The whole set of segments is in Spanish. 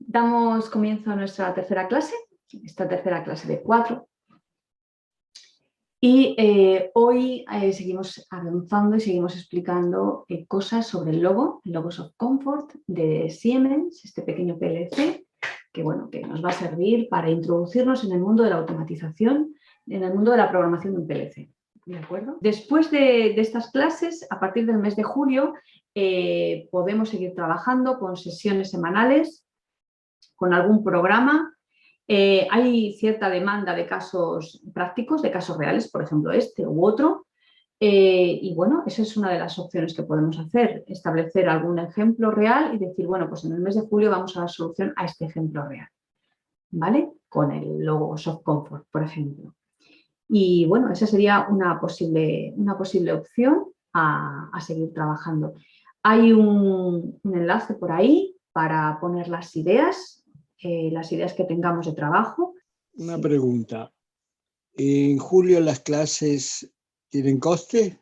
Damos comienzo a nuestra tercera clase, esta tercera clase de 4. Y hoy seguimos avanzando y seguimos explicando cosas sobre el Logos of Comfort de Siemens, este pequeño PLC, que, bueno, que nos va a servir para introducirnos en el mundo de la automatización, en el mundo de la programación de un PLC. ¿De acuerdo? Después de estas clases, a partir del mes de julio, podemos seguir trabajando con sesiones semanales, con algún programa. Hay cierta demanda de casos prácticos, de casos reales, por ejemplo este u otro, y bueno, esa es una de las opciones que podemos hacer, establecer algún ejemplo real y decir, bueno, pues en el mes de julio vamos a dar solución a este ejemplo real, ¿vale? Con el Logos of Comfort, por ejemplo. Y bueno, esa sería una posible opción a seguir trabajando. Hay un enlace por ahí para poner las ideas que tengamos de trabajo. Una pregunta. ¿En julio las clases tienen coste?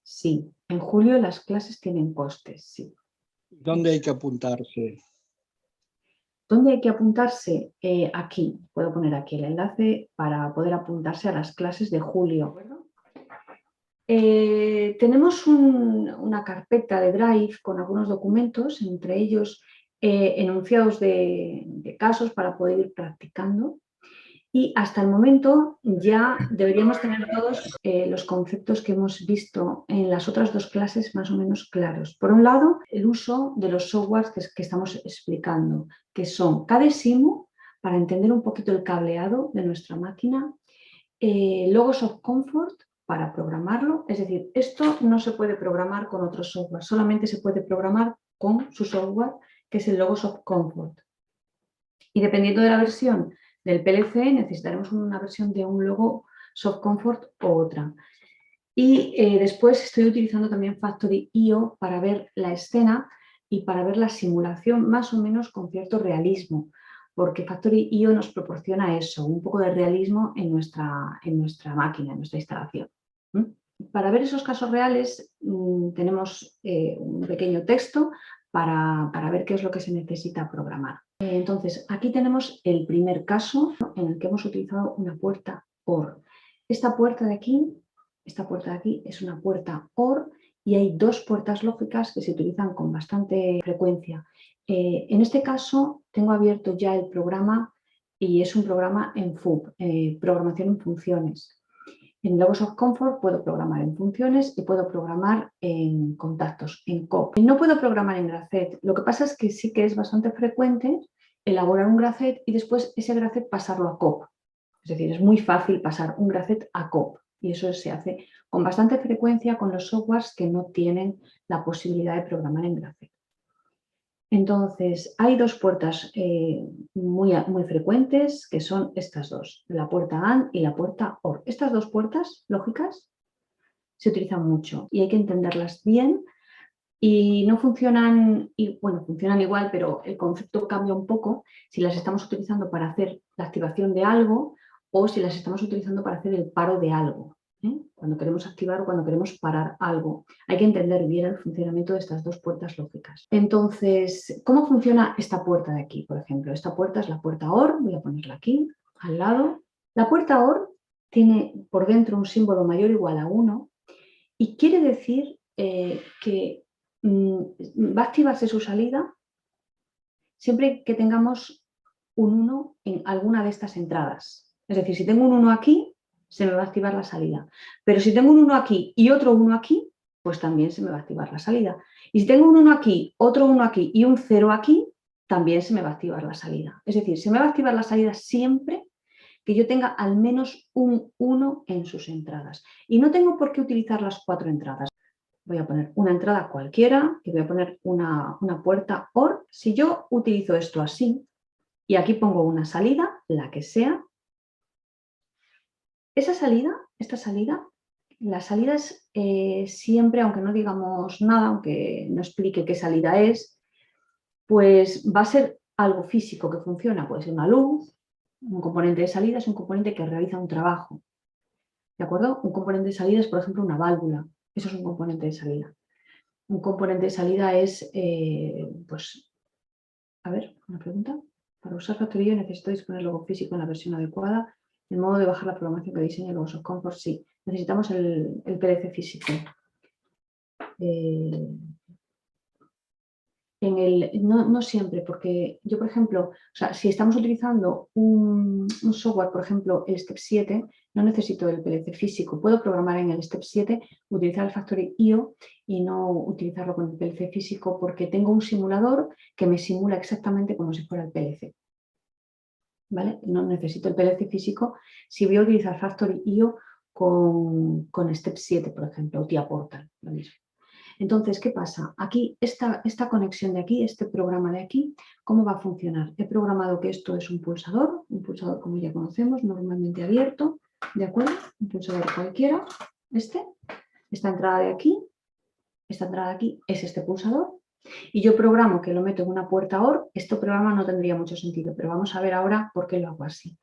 Sí, en julio las clases tienen costes, sí. ¿Dónde hay que apuntarse? ¿Dónde hay que apuntarse? Aquí, puedo poner aquí el enlace para poder apuntarse a las clases de julio. Tenemos una carpeta de Drive con algunos documentos, entre ellos enunciados de casos para poder ir practicando. Y hasta el momento ya deberíamos tener todos los conceptos que hemos visto en las otras dos clases más o menos claros. Por un lado, el uso de los softwares que estamos explicando, que son KDSIMU, para entender un poquito el cableado de nuestra máquina, Logos of Comfort, para programarlo. Es decir, esto no se puede programar con otro software, solamente se puede programar con su software, que es el Logos of Comfort. Y dependiendo de la versión del PLC, necesitaremos una versión de un Logos of Comfort u otra. Y después estoy utilizando también Factory.io para ver la escena y para ver la simulación más o menos con cierto realismo, porque Factory.io nos proporciona eso, un poco de realismo en nuestra máquina, en nuestra instalación. Para ver esos casos reales tenemos un pequeño texto para ver qué es lo que se necesita programar. Entonces, aquí tenemos el primer caso en el que hemos utilizado una puerta OR. Esta puerta de aquí es una puerta OR y hay dos puertas lógicas que se utilizan con bastante frecuencia. En este caso tengo abierto ya el programa y es un programa en FUB, programación en funciones. En Logos of Comfort puedo programar en funciones y puedo programar en contactos, en COP. No puedo programar en Gracet. Lo que pasa es que sí que es bastante frecuente elaborar un Gracet y después ese Gracet pasarlo a COP. Es decir, es muy fácil pasar un Gracet a COP y eso se hace con bastante frecuencia con los softwares que no tienen la posibilidad de programar en Gracet. Entonces, hay dos puertas muy frecuentes, que son estas dos, la puerta AND y la puerta OR. Estas dos puertas lógicas se utilizan mucho y hay que entenderlas bien y no funcionan, bueno, funcionan igual, pero el concepto cambia un poco si las estamos utilizando para hacer la activación de algo o si las estamos utilizando para hacer el paro de algo. Cuando queremos activar o cuando queremos parar algo. Hay que entender bien el funcionamiento de estas dos puertas lógicas. Entonces, ¿cómo funciona esta puerta de aquí? Por ejemplo, esta puerta es la puerta OR, voy a ponerla aquí, al lado. La puerta OR tiene por dentro un símbolo mayor o igual a 1 y quiere decir que va a activarse su salida siempre que tengamos un 1 en alguna de estas entradas. Es decir, si tengo un 1 aquí, se me va a activar la salida. Pero si tengo un 1 aquí y otro 1 aquí, pues también se me va a activar la salida. Y si tengo un 1 aquí, otro 1 aquí y un 0 aquí, también se me va a activar la salida. Es decir, se me va a activar la salida siempre que yo tenga al menos un 1 en sus entradas. Y no tengo por qué utilizar las 4 entradas. Voy a poner una entrada cualquiera y voy a poner una puerta OR. Si yo utilizo esto así y aquí pongo una salida, la que sea, esta salida, la salida es siempre, aunque no digamos nada, aunque no explique qué salida es, pues va a ser algo físico que funciona. Puede ser una luz, un componente de salida es un componente que realiza un trabajo. ¿De acuerdo? Un componente de salida es, por ejemplo, una válvula. Eso es un componente de salida. Un componente de salida es pues, A ver, una pregunta. Para usar Factory IO necesito disponer el logo físico en la versión adecuada. El modo de bajar la programación que diseña el logo Softcomfort, sí. Necesitamos el PDF físico. No siempre, porque yo, por ejemplo, o sea, si estamos utilizando un software, por ejemplo, el Step 7, no necesito el PDF físico. Puedo programar en el Step 7, utilizar el Factory IO y no utilizarlo con el PDF físico porque tengo un simulador que me simula exactamente como si fuera el PDF. ¿Vale? No necesito el PDF físico si voy a utilizar Factory IO con Step 7, por ejemplo, o TIA Portal, lo mismo. Entonces, ¿qué pasa? Aquí, esta conexión de aquí, este programa de aquí, ¿cómo va a funcionar? He programado que esto es un pulsador como ya conocemos, normalmente abierto, ¿de acuerdo? Un pulsador cualquiera, esta entrada de aquí es este pulsador, y yo programo que lo meto en una puerta OR. Este programa no tendría mucho sentido, pero vamos a ver ahora por qué lo hago así.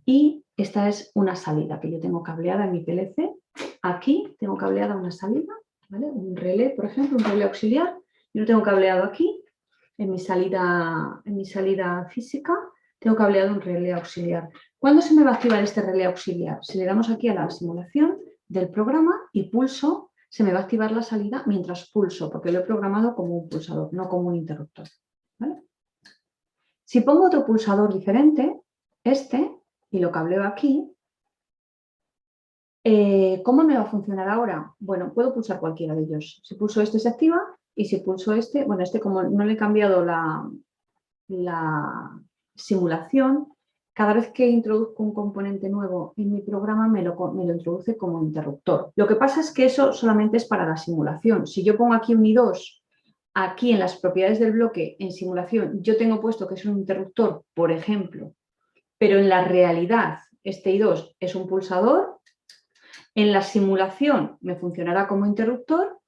Y esta es una salida que yo tengo cableada en mi PLC. Aquí tengo cableada una salida, ¿vale? Un relé, por ejemplo, un relé auxiliar. Yo lo tengo cableado aquí, en mi salida física, tengo cableado un relé auxiliar. ¿Cuándo se me va a activar este relé auxiliar? Si le damos aquí a la simulación del programa y pulso, se me va a activar la salida mientras pulso, porque lo he programado como un pulsador, no como un interruptor. ¿Vale? Si pongo otro pulsador diferente, y lo cableo aquí, ¿cómo me va a funcionar ahora? Bueno, puedo pulsar cualquiera de ellos. Si pulso este se activa y si pulso este, bueno, como no le he cambiado la simulación, cada vez que introduzco un componente nuevo en mi programa me lo introduce como interruptor. Lo que pasa es que eso solamente es para la simulación. Si yo pongo aquí un I2, aquí en las propiedades del bloque, en simulación, yo tengo puesto que es un interruptor, por ejemplo, pero en la realidad este I2 es un pulsador, en la simulación me funcionará como interruptor,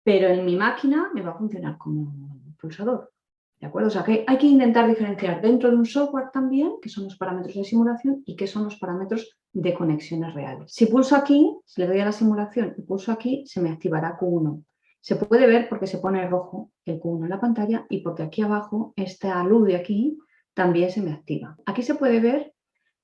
pero en mi máquina me va a funcionar como pulsador. ¿De acuerdo? O sea, que hay que intentar diferenciar dentro de un software también qué son los parámetros de simulación y qué son los parámetros de conexiones reales. Si pulso aquí, si le doy a la simulación y pulso aquí, se me activará Q1. Se puede ver porque se pone rojo el Q1 en la pantalla y porque aquí abajo, esta luz de aquí, también se me activa. Aquí se puede ver,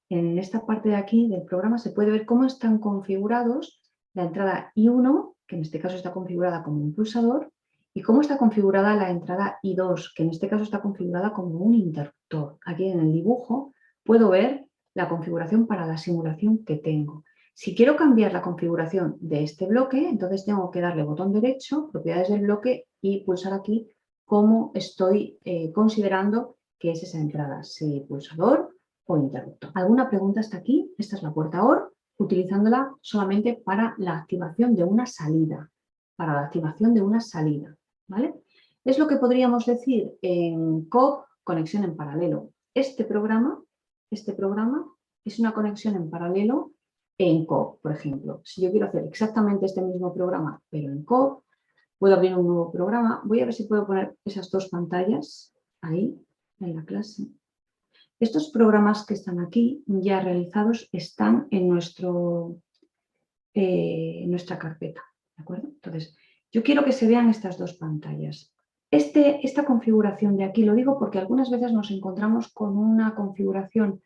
en esta parte de aquí del programa, se puede ver cómo están configurados la entrada I1, que en este caso está configurada como un pulsador, y cómo está configurada la entrada I2, que en este caso está configurada como un interruptor. Aquí en el dibujo puedo ver la configuración para la simulación que tengo. Si quiero cambiar la configuración de este bloque, entonces tengo que darle botón derecho, propiedades del bloque, y pulsar aquí cómo estoy considerando que es esa entrada, si pulsador o interruptor. ¿Alguna pregunta hasta aquí? Esta es la puerta OR, utilizándola solamente para la activación de una salida. ¿Vale? Es lo que podríamos decir en COP, conexión en paralelo. Este programa es una conexión en paralelo en COP, por ejemplo. Si yo quiero hacer exactamente este mismo programa, pero en COP, puedo abrir un nuevo programa. Voy a ver si puedo poner esas dos pantallas ahí en la clase. Estos programas que están aquí ya realizados están en nuestra carpeta, ¿de acuerdo? Entonces, yo quiero que se vean estas dos pantallas. Esta configuración de aquí, lo digo porque algunas veces nos encontramos con una configuración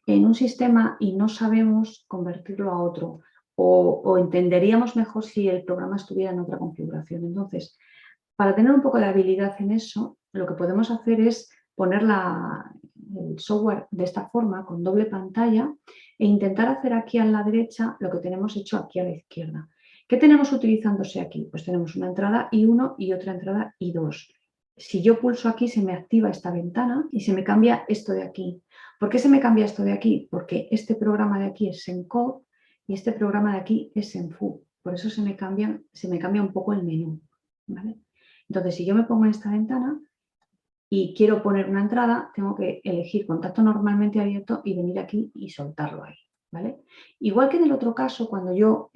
en un sistema y no sabemos convertirlo a otro o entenderíamos mejor si el programa estuviera en otra configuración. Entonces, para tener un poco de habilidad en eso, lo que podemos hacer es poner el software de esta forma, con doble pantalla, e intentar hacer aquí a la derecha lo que tenemos hecho aquí a la izquierda. ¿Qué tenemos utilizándose aquí? Pues tenemos una entrada I1 y otra entrada I2. Si yo pulso aquí, se me activa esta ventana y se me cambia esto de aquí. ¿Por qué se me cambia esto de aquí? Porque este programa de aquí es en COP y este programa de aquí es en FU. Por eso se me cambia un poco el menú, ¿vale? Entonces, si yo me pongo en esta ventana y quiero poner una entrada, tengo que elegir contacto normalmente abierto y venir aquí y soltarlo ahí, ¿vale? Igual que en el otro caso, cuando yo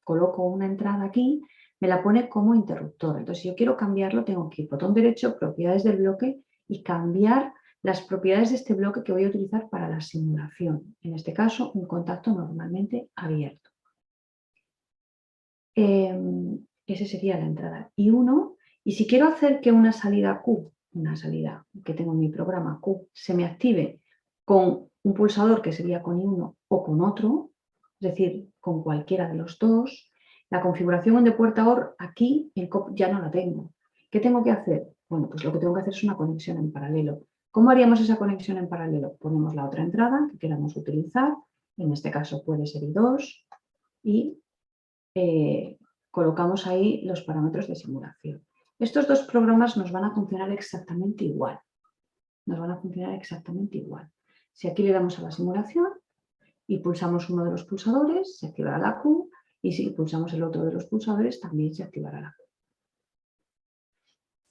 coloco una entrada aquí, me la pone como interruptor. Entonces, si yo quiero cambiarlo, tengo que ir botón derecho, propiedades del bloque y cambiar las propiedades de este bloque que voy a utilizar para la simulación. En este caso, un contacto normalmente abierto. Esa sería la entrada I1. Y si quiero hacer que una salida Q una salida que tengo en mi programa Q, se me active con un pulsador que sería con I1 o con otro, es decir, con cualquiera de los dos, la configuración de puerta OR aquí en COP ya no la tengo. ¿Qué tengo que hacer? Bueno, pues lo que tengo que hacer es una conexión en paralelo. ¿Cómo haríamos esa conexión en paralelo? Ponemos la otra entrada que queramos utilizar, en este caso puede ser I2, y colocamos ahí los parámetros de simulación. Estos dos programas nos van a funcionar exactamente igual. Nos van a funcionar exactamente igual. Si aquí le damos a la simulación y pulsamos uno de los pulsadores, se activará la Q, y si pulsamos el otro de los pulsadores, también se activará la Q.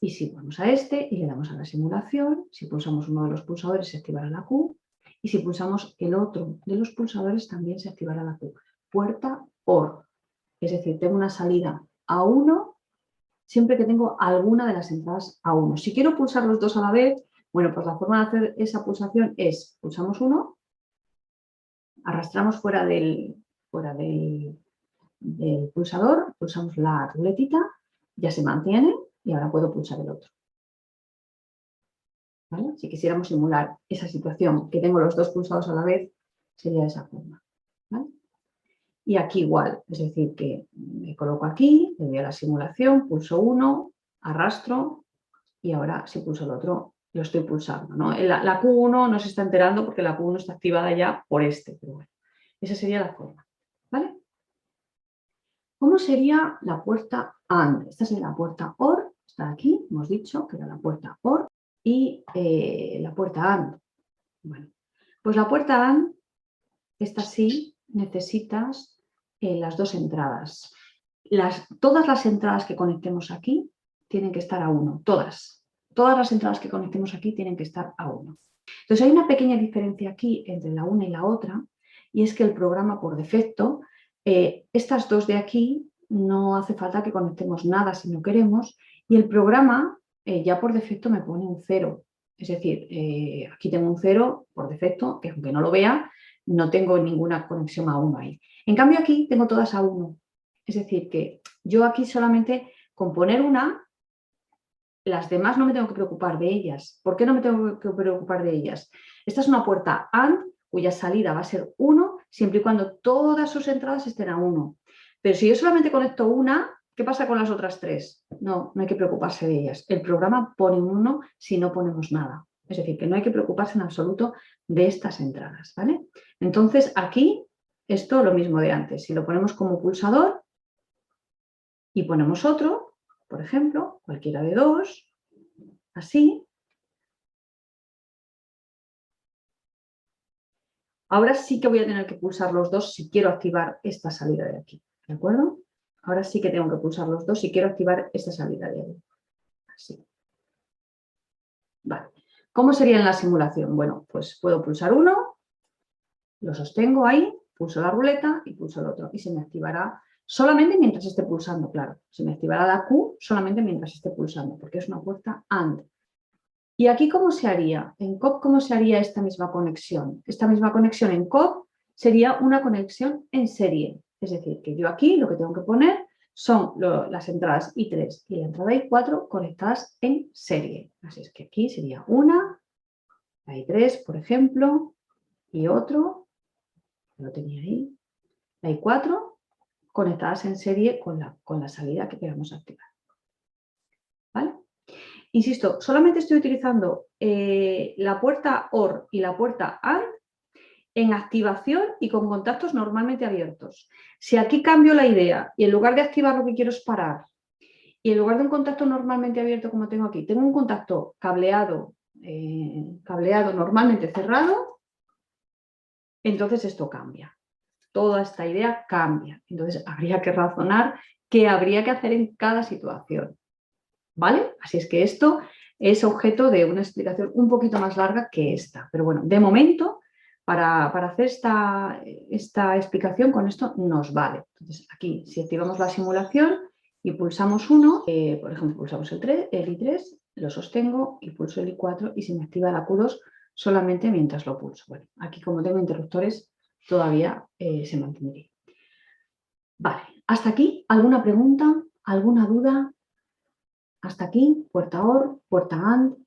Y si vamos a este y le damos a la simulación, si pulsamos uno de los pulsadores, se activará la Q, y si pulsamos el otro de los pulsadores, también se activará la Q. Puerta OR. Es decir, tengo una salida A1 siempre que tengo alguna de las entradas A1. Si quiero pulsar los dos a la vez, bueno, pues la forma de hacer esa pulsación es, pulsamos uno, arrastramos fuera del pulsador, pulsamos la ruletita, ya se mantiene y ahora puedo pulsar el otro. ¿Vale? Si quisiéramos simular esa situación, que tengo los dos pulsados a la vez, sería de esa forma. ¿Vale? Y aquí igual, es decir, que me coloco aquí, le doy a la simulación, pulso uno, arrastro y ahora si pulso el otro, lo estoy pulsando, ¿no? La Q1 no se está enterando porque la Q1 está activada ya por este, pero bueno, esa sería la forma. ¿Vale? ¿Cómo sería la puerta AND? Esta sería la puerta OR, está aquí, hemos dicho que era la puerta OR y la puerta AND. Bueno, pues la puerta AND, esta sí, necesitas las dos entradas. Todas las entradas que conectemos aquí tienen que estar a 1, todas. Todas las entradas que conectemos aquí tienen que estar a 1. Entonces hay una pequeña diferencia aquí entre la una y la otra, y es que el programa por defecto, estas dos de aquí no hace falta que conectemos nada si no queremos, y el programa ya por defecto me pone un 0. Es decir, aquí tengo un 0 por defecto, que aunque no lo vea, no tengo ninguna conexión a 1 ahí. En cambio aquí tengo todas a 1. Es decir, que yo aquí solamente con poner una, las demás no me tengo que preocupar de ellas. ¿Por qué no me tengo que preocupar de ellas? Esta es una puerta AND cuya salida va a ser 1 siempre y cuando todas sus entradas estén a 1. Pero si yo solamente conecto una, ¿qué pasa con las otras 3? No, no hay que preocuparse de ellas. El programa pone un 1 si no ponemos nada. Es decir, que no hay que preocuparse en absoluto de estas entradas, ¿vale? Entonces aquí, esto lo mismo de antes. Si lo ponemos como pulsador y ponemos otro, por ejemplo, cualquiera de dos, así. Ahora sí que voy a tener que pulsar los dos si quiero activar esta salida de aquí, ¿de acuerdo? Ahora sí que tengo que pulsar los dos si quiero activar esta salida de ahí. Así. Vale. ¿Cómo sería en la simulación? Bueno, pues puedo pulsar uno, lo sostengo ahí, pulso la ruleta y pulso el otro. Y se me activará solamente mientras esté pulsando, claro. Se me activará la Q solamente mientras esté pulsando, porque es una puerta AND. ¿Y aquí cómo se haría? En COP, ¿cómo se haría esta misma conexión? Esta misma conexión en COP sería una conexión en serie. Es decir, que yo aquí lo que tengo que poner son las entradas I3 y la entrada I4 conectadas en serie. Así es que aquí sería una, la I3, por ejemplo, y otro, lo tenía ahí, la I4, conectadas en serie con la salida que queramos activar. ¿Vale? Insisto, solamente estoy utilizando la puerta OR y la puerta AND en activación y con contactos normalmente abiertos. Si aquí cambio la idea y en lugar de activar lo que quiero es parar, y en lugar de un contacto normalmente abierto como tengo aquí, tengo un contacto cableado normalmente cerrado, entonces esto cambia. Toda esta idea cambia. Entonces habría que razonar qué habría que hacer en cada situación. ¿Vale? Así es que esto es objeto de una explicación un poquito más larga que esta. Pero bueno, de momento, para hacer esta explicación, con esto nos vale. Entonces, aquí, si activamos la simulación y pulsamos uno, por ejemplo, pulsamos el I3, lo sostengo y pulso el I4 y se me activa la Q2 solamente mientras lo pulso. Bueno, aquí como tengo interruptores, todavía se mantendría. Vale, hasta aquí, ¿alguna pregunta? ¿Alguna duda? Hasta aquí, puerta OR, puerta AND.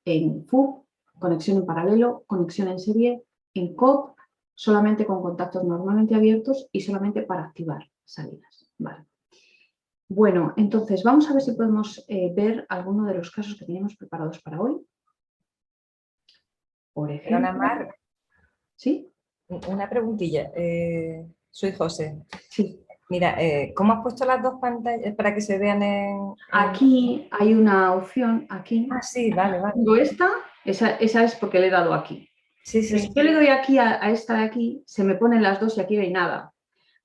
en FUB, conexión en paralelo, conexión en serie, en COP, solamente con contactos normalmente abiertos y solamente para activar salidas. Vale. Bueno, entonces vamos a ver si podemos ver alguno de los casos que teníamos preparados para hoy. Por ejemplo, Mar, ¿sí? una preguntilla. Soy José. Sí. Mira, ¿cómo has puesto las dos pantallas para que se vean en...? Aquí hay una opción, aquí. Ah, sí, vale, vale. Tengo esa es porque le he dado aquí. Sí, Pero sí. si yo le doy aquí a esta de aquí, se me ponen las dos y aquí no hay nada.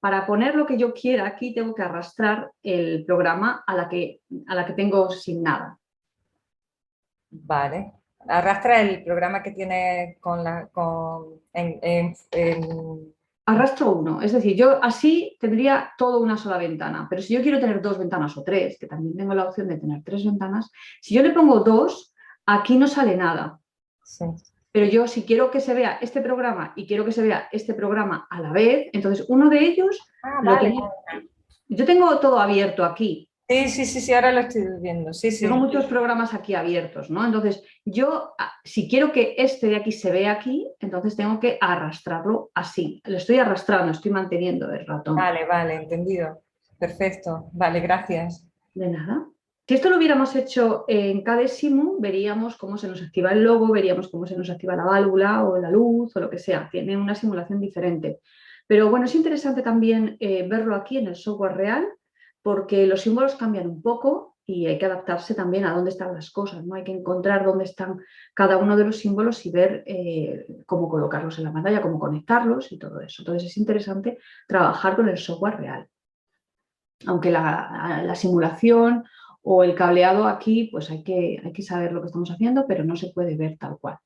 Para poner lo que yo quiera aquí tengo que arrastrar el programa a la que tengo sin nada. Vale. Arrastra el programa que tiene Arrastro uno, es decir, yo así tendría toda una sola ventana, pero si yo quiero tener dos ventanas o tres, que también tengo la opción de tener tres ventanas, si yo le pongo dos, aquí no sale nada. Sí. Pero yo si quiero que se vea este programa y quiero que se vea este programa a la vez, entonces uno de ellos vale. Yo tengo todo abierto aquí. Sí, ahora lo estoy viendo. Sí. Tengo muchos programas aquí abiertos, ¿no? Entonces, yo, si quiero que este de aquí se vea aquí, entonces tengo que arrastrarlo así. Lo estoy arrastrando, estoy manteniendo el ratón. Vale, entendido. Perfecto. Vale, gracias. De nada. Si esto lo hubiéramos hecho en KDesimu, veríamos cómo se nos activa el logo, veríamos cómo se nos activa la válvula o la luz o lo que sea. Tiene una simulación diferente. Pero bueno, es interesante también verlo aquí en el software real, porque los símbolos cambian un poco y hay que adaptarse también a dónde están las cosas, ¿no? Hay que encontrar dónde están cada uno de los símbolos y ver cómo colocarlos en la pantalla, cómo conectarlos y todo eso. Entonces es interesante trabajar con el software real. Aunque la simulación o el cableado aquí, pues hay que saber lo que estamos haciendo, pero no se puede ver tal cual.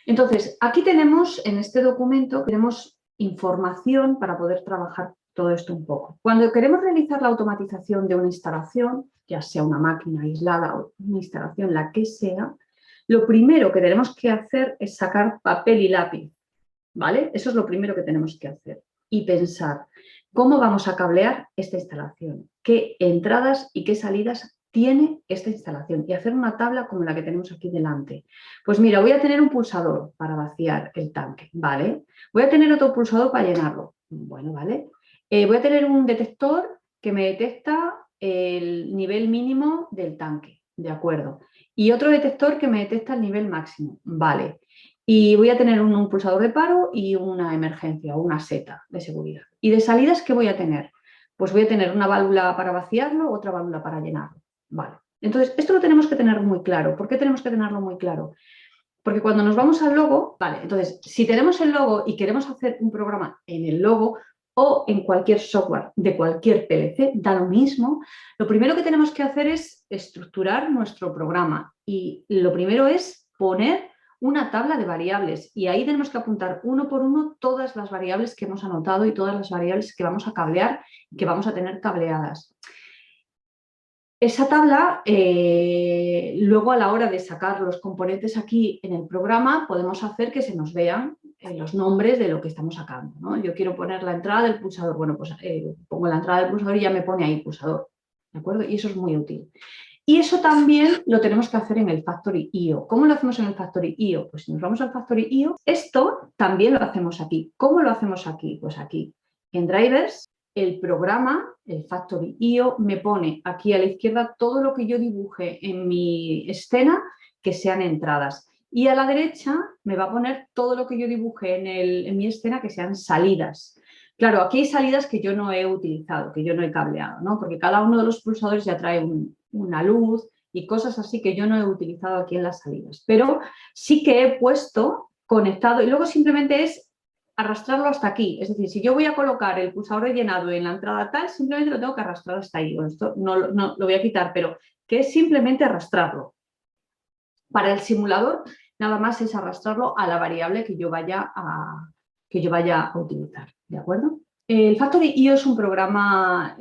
Entonces, aquí tenemos, en este documento, tenemos información para poder trabajar todo esto un poco. Cuando queremos realizar la automatización de una instalación, ya sea una máquina aislada o una instalación, la que sea, lo primero que tenemos que hacer es sacar papel y lápiz, ¿vale? Eso es lo primero que tenemos que hacer y pensar cómo vamos a cablear esta instalación, qué entradas y qué salidas tiene esta instalación y hacer una tabla como la que tenemos aquí delante. Pues mira, voy a tener un pulsador para vaciar el tanque, ¿vale? Voy a tener otro pulsador para llenarlo, bueno, ¿vale? Voy a tener un detector que me detecta el nivel mínimo del tanque, ¿de acuerdo? Y otro detector que me detecta el nivel máximo, ¿vale? Y voy a tener un pulsador de paro y una emergencia o una seta de seguridad. ¿Y de salidas qué voy a tener? Pues voy a tener una válvula para vaciarlo, otra válvula para llenarlo. Vale. Entonces, esto lo tenemos que tener muy claro. ¿Por qué tenemos que tenerlo muy claro? Porque cuando nos vamos al logo, vale, entonces, si tenemos el logo y queremos hacer un programa en el logo o en cualquier software de cualquier PLC, da lo mismo, lo primero que tenemos que hacer es estructurar nuestro programa y lo primero es poner una tabla de variables y ahí tenemos que apuntar uno por uno todas las variables que hemos anotado y todas las variables que vamos a cablear y que vamos a tener cableadas. Esa tabla, luego a la hora de sacar los componentes aquí en el programa, podemos hacer que se nos vean los nombres de lo que estamos sacando, ¿no? Yo quiero poner la entrada del pulsador, bueno, pues pongo la entrada del pulsador y ya me pone ahí pulsador, ¿de acuerdo? Y eso es muy útil. Y eso también lo tenemos que hacer en el Factory.io. ¿Cómo lo hacemos en el Factory.io? Pues si nos vamos al Factory.io, esto también lo hacemos aquí. ¿Cómo lo hacemos aquí? Pues aquí, en Drivers, el programa, el Factory.io, me pone aquí a la izquierda todo lo que yo dibuje en mi escena que sean entradas. Y a la derecha me va a poner todo lo que yo dibuje en mi escena que sean salidas. Claro, aquí hay salidas que yo no he utilizado, que yo no he cableado, ¿no? Porque cada uno de los pulsadores ya trae una luz y cosas así que yo no he utilizado aquí en las salidas. Pero sí que he puesto conectado y luego simplemente es arrastrarlo hasta aquí. Es decir, si yo voy a colocar el pulsador de llenado en la entrada tal, simplemente lo tengo que arrastrar hasta ahí. Bueno, esto no lo voy a quitar, pero que es simplemente arrastrarlo. Para el simulador, nada más es arrastrarlo a la variable que yo vaya a utilizar, ¿de acuerdo? El Factory.io es un programa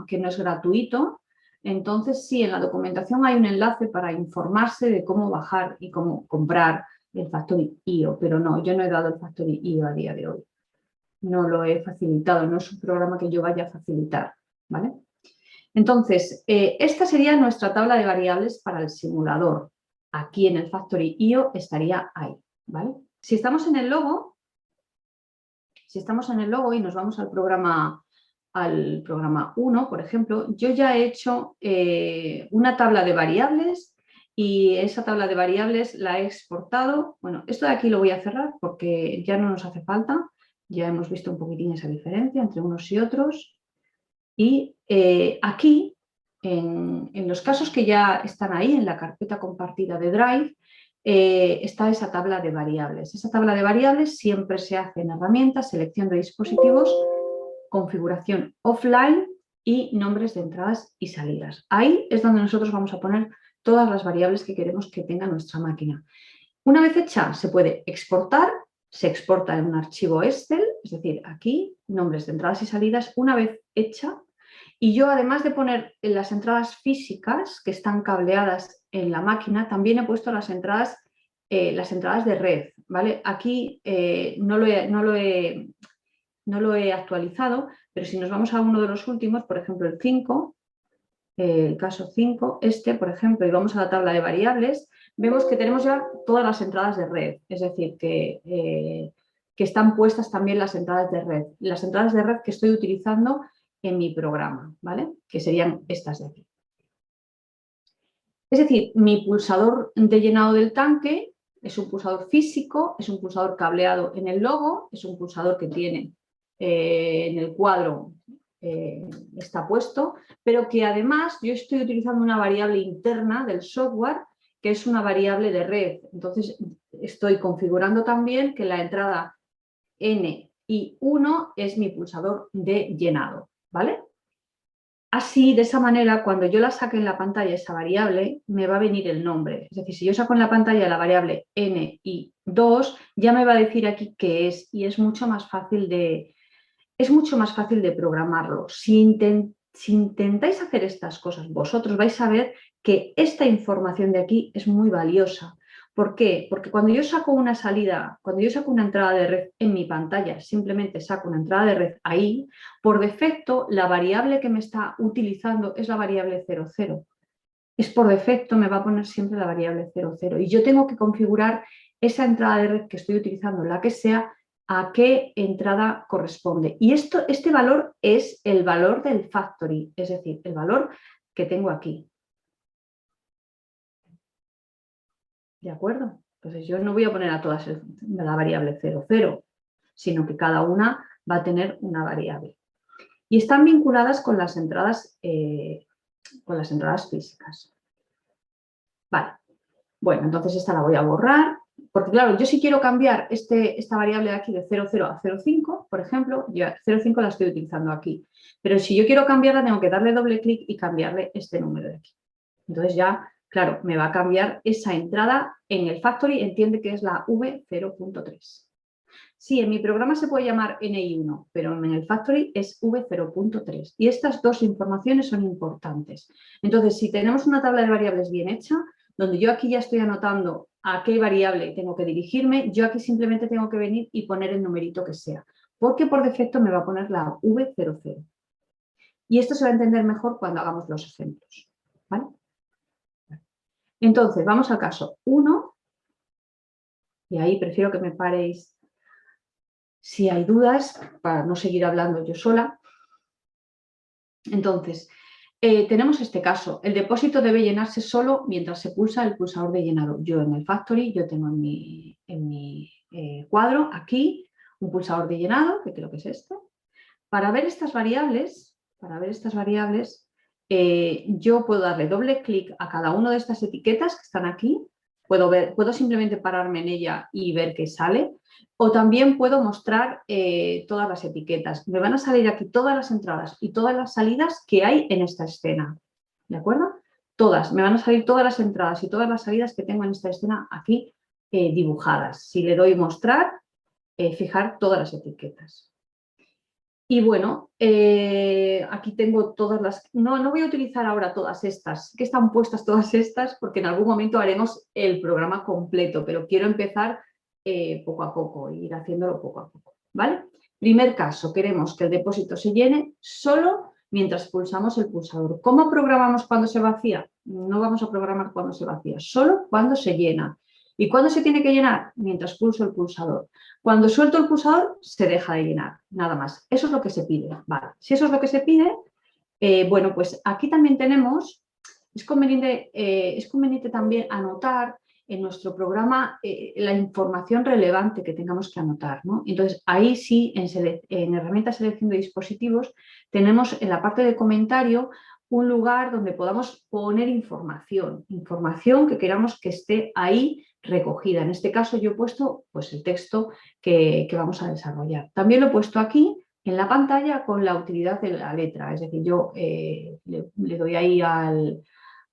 que no es gratuito, entonces sí, en la documentación hay un enlace para informarse de cómo bajar y cómo comprar el Factory.io, pero no, yo no he dado el Factory.io a día de hoy. No lo he facilitado, no es un programa que yo vaya a facilitar, ¿vale? Entonces, esta sería nuestra tabla de variables para el simulador. aquí en el Factory.io estaría ahí, ¿vale? Si estamos en el logo y nos vamos al programa 1, por ejemplo, yo ya he hecho una tabla de variables y esa tabla de variables la he exportado. Bueno, esto de aquí lo voy a cerrar porque ya no nos hace falta. Ya hemos visto un poquitín esa diferencia entre unos y otros. Y aquí, en los casos que ya están ahí en la carpeta compartida de Drive, está esa tabla de variables. Esa tabla de variables siempre se hace en herramientas, selección de dispositivos, configuración offline y nombres de entradas y salidas. Ahí es donde nosotros vamos a poner todas las variables que queremos que tenga nuestra máquina. Una vez hecha, se puede exportar, se exporta en un archivo Excel, es decir, aquí, nombres de entradas y salidas, una vez hecha. Y yo, además de poner las entradas físicas que están cableadas en la máquina, también he puesto las entradas de red, ¿vale? Aquí no lo he actualizado, pero si nos vamos a uno de los últimos, por ejemplo el 5, el caso 5, por ejemplo, y vamos a la tabla de variables, vemos que tenemos ya todas las entradas de red, es decir, que están puestas también las entradas de red que estoy utilizando en mi programa, ¿vale? Que serían estas de aquí. Es decir, mi pulsador de llenado del tanque es un pulsador físico, es un pulsador cableado en el logo, es un pulsador que tiene en el cuadro, está puesto, pero que además yo estoy utilizando una variable interna del software que es una variable de red. Entonces estoy configurando también que la entrada N-I1 es mi pulsador de llenado, ¿vale? Así, de esa manera, cuando yo la saque en la pantalla esa variable, me va a venir el nombre. Es decir, si yo saco en la pantalla la variable N-I2, ya me va a decir aquí qué es y es mucho más fácil de programarlo. Si intentáis hacer estas cosas vosotros, vais a ver que esta información de aquí es muy valiosa. ¿Por qué? Porque cuando yo saco una salida, cuando yo saco una entrada de red en mi pantalla, simplemente saco una entrada de red ahí, por defecto la variable que me está utilizando es la variable 00. Es por defecto, me va a poner siempre la variable 00. Y yo tengo que configurar esa entrada de red que estoy utilizando, la que sea, a qué entrada corresponde. Y este valor es el valor del factory, es decir, el valor que tengo aquí. ¿De acuerdo? Entonces yo no voy a poner a todas la variable 00, sino que cada una va a tener una variable. Y están vinculadas con las entradas físicas. Vale. Bueno, entonces esta la voy a borrar. Porque claro, yo si quiero cambiar esta variable de aquí de 00 a 05, por ejemplo, yo 05 la estoy utilizando aquí. Pero si yo quiero cambiarla, tengo que darle doble clic y cambiarle este número de aquí. Entonces ya, claro, me va a cambiar esa entrada en el factory, entiende que es la V0.3. Sí, en mi programa se puede llamar NI1, pero en el factory es V0.3. Y estas dos informaciones son importantes. Entonces, si tenemos una tabla de variables bien hecha, donde yo aquí ya estoy anotando a qué variable tengo que dirigirme, yo aquí simplemente tengo que venir y poner el numerito que sea, porque por defecto me va a poner la V00. Y esto se va a entender mejor cuando hagamos los ejemplos, ¿vale? Entonces, vamos al caso 1, y ahí prefiero que me paréis si hay dudas, para no seguir hablando yo sola. Entonces, tenemos este caso. El depósito debe llenarse solo mientras se pulsa el pulsador de llenado. Yo en el factory, yo tengo en mi cuadro aquí un pulsador de llenado, que creo que es este. Para ver estas variables, yo puedo darle doble clic a cada una de estas etiquetas que están aquí. Puedo simplemente pararme en ella y ver qué sale. O también puedo mostrar todas las etiquetas. Me van a salir aquí todas las entradas y todas las salidas que hay en esta escena. ¿De acuerdo? Todas. Me van a salir todas las entradas y todas las salidas que tengo en esta escena aquí dibujadas. Si le doy mostrar, fijar todas las etiquetas. Y bueno, aquí tengo todas las... No voy a utilizar ahora todas estas, que están puestas todas estas, porque en algún momento haremos el programa completo, pero quiero empezar poco a poco, ir haciéndolo poco a poco, ¿vale? Primer caso, queremos que el depósito se llene solo mientras pulsamos el pulsador. ¿Cómo programamos cuando se vacía? No vamos a programar cuando se vacía, solo cuando se llena. ¿Y cuándo se tiene que llenar? Mientras pulso el pulsador. Cuando suelto el pulsador, se deja de llenar, nada más. Eso es lo que se pide. Vale. Si eso es lo que se pide, bueno, pues aquí también tenemos, es conveniente también anotar en nuestro programa la información relevante que tengamos que anotar, ¿no? Entonces, ahí sí, en herramienta selección de dispositivos, tenemos en la parte de comentario un lugar donde podamos poner información que queramos que esté ahí recogida. En este caso yo he puesto pues, el texto que vamos a desarrollar. También lo he puesto aquí en la pantalla con la utilidad de la letra, es decir, yo le doy ahí a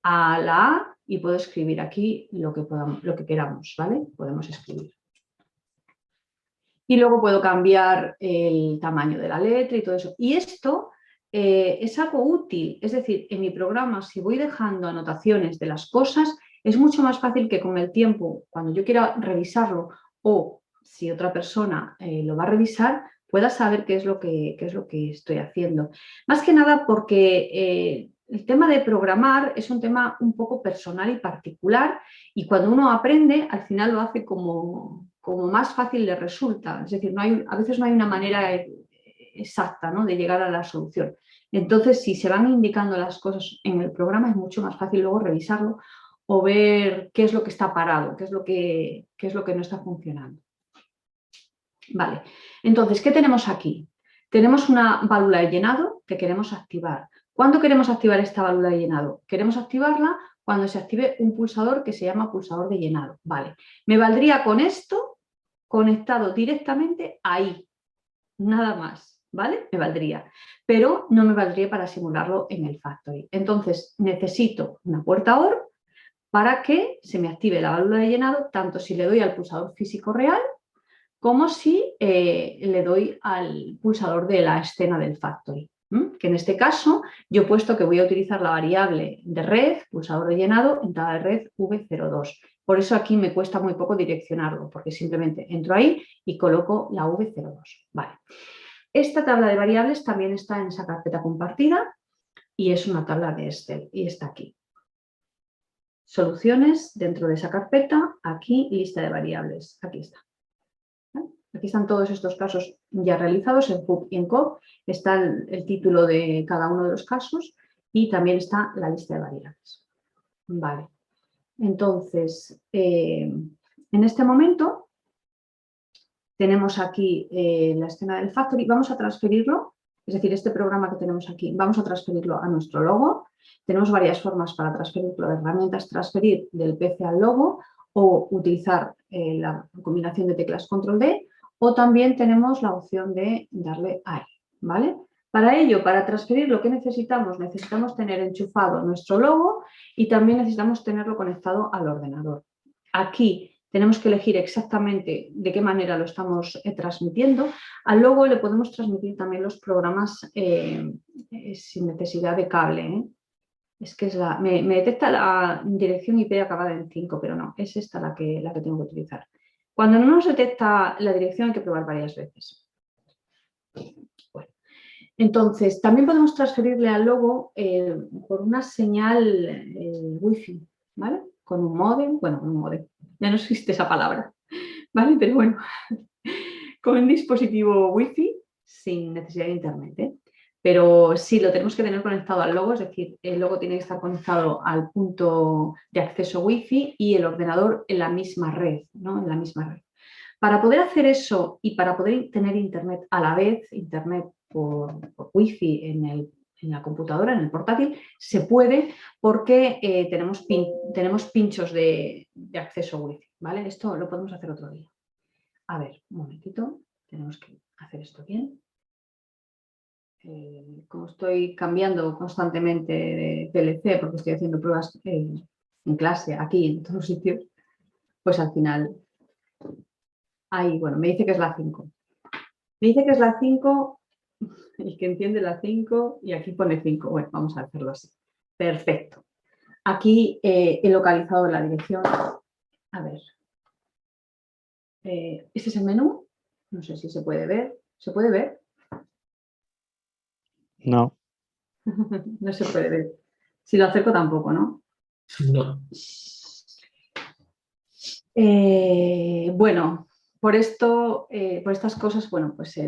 la A y puedo escribir aquí lo que queramos, ¿vale? Podemos escribir. Y luego puedo cambiar el tamaño de la letra y todo eso. Y esto es algo útil, es decir, en mi programa, si voy dejando anotaciones de las cosas, es mucho más fácil que con el tiempo, cuando yo quiera revisarlo o si otra persona lo va a revisar, pueda saber qué es lo que estoy haciendo. Más que nada porque el tema de programar es un tema un poco personal y particular y cuando uno aprende, al final lo hace como más fácil le resulta. Es decir, a veces no hay una manera exacta, ¿no?, de llegar a la solución. Entonces, si se van indicando las cosas en el programa, es mucho más fácil luego revisarlo o ver qué es lo que está parado, qué es lo que no está funcionando. Vale, entonces, ¿qué tenemos aquí? Tenemos una válvula de llenado que queremos activar. ¿Cuándo queremos activar esta válvula de llenado? Queremos activarla cuando se active un pulsador que se llama pulsador de llenado. Vale, me valdría con esto conectado directamente ahí, nada más, ¿vale? Me valdría, pero no me valdría para simularlo en el Factory. Entonces, necesito una puerta OR para que se me active la válvula de llenado, tanto si le doy al pulsador físico real como si le doy al pulsador de la escena del Factory. Que en este caso yo he puesto que voy a utilizar la variable de red, pulsador de llenado, entrada de red v02. Por eso aquí me cuesta muy poco direccionarlo, porque simplemente entro ahí y coloco la v02. Vale. Esta tabla de variables también está en esa carpeta compartida y es una tabla de Excel y está aquí. Soluciones dentro de esa carpeta, aquí lista de variables, aquí está. Aquí están todos estos casos ya realizados en FUB y en COB. Está el título de cada uno de los casos y también está la lista de variables. Vale. Entonces, en este momento tenemos aquí la escena del Factory. Vamos a transferirlo, es decir, este programa que tenemos aquí, vamos a transferirlo a nuestro logo. Tenemos varias formas para transferirlo. La herramienta es transferir del PC al logo o utilizar la combinación de teclas Control-D. O también tenemos la opción de darle ahí, ¿vale? Para ello, para transferir lo que necesitamos tener enchufado nuestro logo y también necesitamos tenerlo conectado al ordenador. Aquí tenemos que elegir exactamente de qué manera lo estamos transmitiendo. Al logo le podemos transmitir también los programas sin necesidad de cable. Es que me detecta la dirección IP acabada en 5, pero no, es esta la que tengo que utilizar. Cuando no nos detecta la dirección hay que probar varias veces. Bueno, entonces, también podemos transferirle al logo por una señal Wi-Fi, ¿vale? Con un módem, bueno, con un módem, ya no existe esa palabra, ¿vale? Pero bueno, con un dispositivo Wi-Fi sin necesidad de internet, ¿eh? Pero sí, lo tenemos que tener conectado al logo, es decir, el logo tiene que estar conectado al punto de acceso Wi-Fi y el ordenador en la misma red, ¿no? En la misma red. Para poder hacer eso y para poder tener internet a la vez, internet por Wi-Fi en la computadora, en el portátil, se puede porque tenemos pinchos de acceso Wi-Fi, ¿vale? Esto lo podemos hacer otro día. A ver, un momentito, tenemos que hacer esto bien. Como estoy cambiando constantemente de PLC porque estoy haciendo pruebas en clase, aquí, en todos sitios, pues al final, ahí, bueno, me dice que es la 5. Me dice que es la 5, el que entiende la 5 y aquí pone 5. Bueno, vamos a hacerlo así. Perfecto. Aquí he localizado la dirección. A ver. Este es el menú. No sé si se puede ver. ¿Se puede ver? No. No se puede ver. Si lo acerco tampoco, ¿no? No. Bueno, por esto, por estas cosas, bueno, pues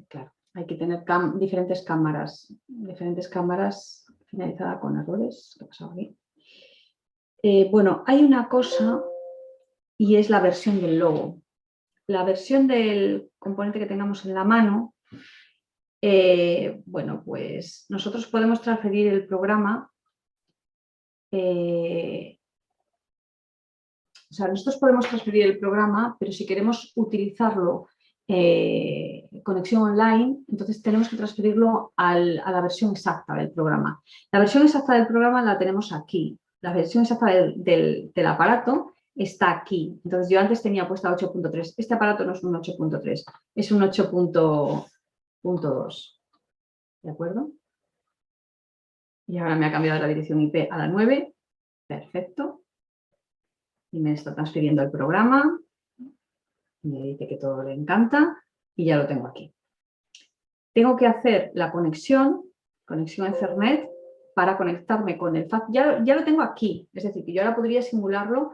claro, hay que tener diferentes cámaras finalizada con errores. ¿Qué ha pasado aquí? Bueno, hay una cosa y es la versión del logo. La versión del componente que tengamos en la mano, bueno, pues nosotros podemos transferir el programa. O sea, nosotros podemos transferir el programa, pero si queremos utilizarlo conexión online, entonces tenemos que transferirlo a la versión exacta del programa. La versión exacta del programa la tenemos aquí. La versión exacta del aparato está aquí. Entonces yo antes tenía puesta 8.3. Este aparato no es un 8.3, es un 8.2. ¿De acuerdo? Y ahora me ha cambiado la dirección IP a la 9. Perfecto. Y me está transfiriendo el programa. Me dice que todo le encanta y ya lo tengo aquí. Tengo que hacer la conexión Ethernet para conectarme con el FAT. Ya lo tengo aquí, es decir, que yo ahora podría simularlo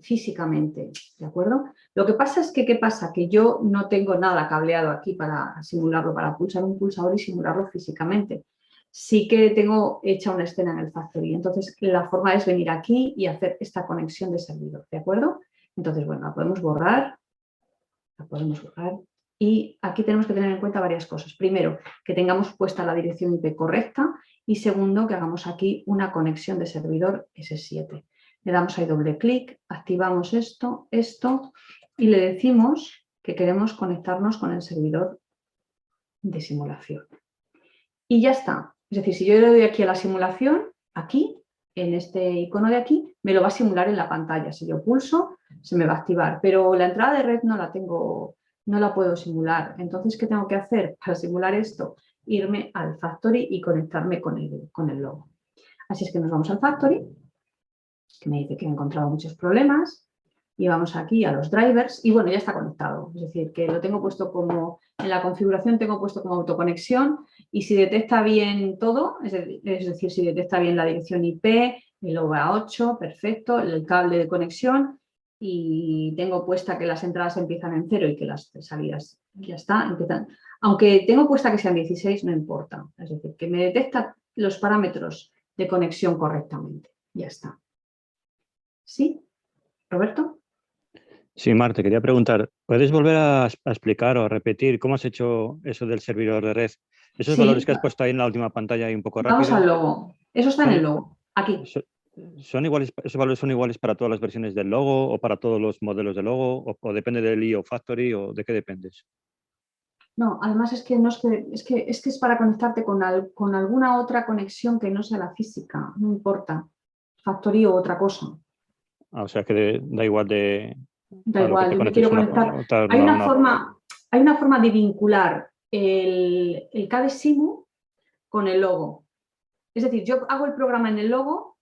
físicamente, ¿de acuerdo? Lo que pasa es que, ¿qué pasa? Que yo no tengo nada cableado aquí para simularlo, para pulsar un pulsador y simularlo físicamente. Sí que tengo hecha una escena en el Factory, entonces la forma es venir aquí y hacer esta conexión de servidor, ¿de acuerdo? Entonces, bueno, la podemos borrar. Y aquí tenemos que tener en cuenta varias cosas. Primero, que tengamos puesta la dirección IP correcta y segundo, que hagamos aquí una conexión de servidor S7. Le damos ahí doble clic, activamos esto y le decimos que queremos conectarnos con el servidor de simulación. Y ya está. Es decir, si yo le doy aquí a la simulación, aquí, en este icono de aquí, me lo va a simular en la pantalla. Si yo pulso, se me va a activar. Pero la entrada de red no la puedo simular. Entonces, ¿qué tengo que hacer para simular esto? Irme al Factory y conectarme con el logo. Así es que nos vamos al Factory, que me dice que he encontrado muchos problemas. Y vamos aquí a los drivers y bueno, ya está conectado. Es decir, que lo tengo puesto como, en la configuración tengo puesto como autoconexión y si detecta bien todo, es decir, si detecta bien la dirección IP, el OVA8, perfecto, el cable de conexión y tengo puesta que las entradas empiezan en 0 y que las salidas ya está, empiezan. Aunque tengo puesta que sean 16, no importa. Es decir, que me detecta los parámetros de conexión correctamente. Ya está. ¿Sí? ¿Roberto? Sí, Marta, quería preguntar, ¿puedes volver a explicar o a repetir cómo has hecho eso del servidor de red? Esos Sí, valores que has puesto ahí en la última pantalla y un poco vamos rápido, al logo. Eso está en el logo, aquí. ¿son iguales, esos valores son iguales para todas las versiones del logo o para todos los modelos de logo o depende del IO Factory o de qué dependes? No, además es que, no es para conectarte con alguna otra conexión que no sea la física, no importa, Factory o otra cosa. O sea que da igual Da a lo que igual, te yo me conectes quiero conectar. Hay una forma de vincular el KDSIMU con el logo. Es decir, yo hago el programa en el logo,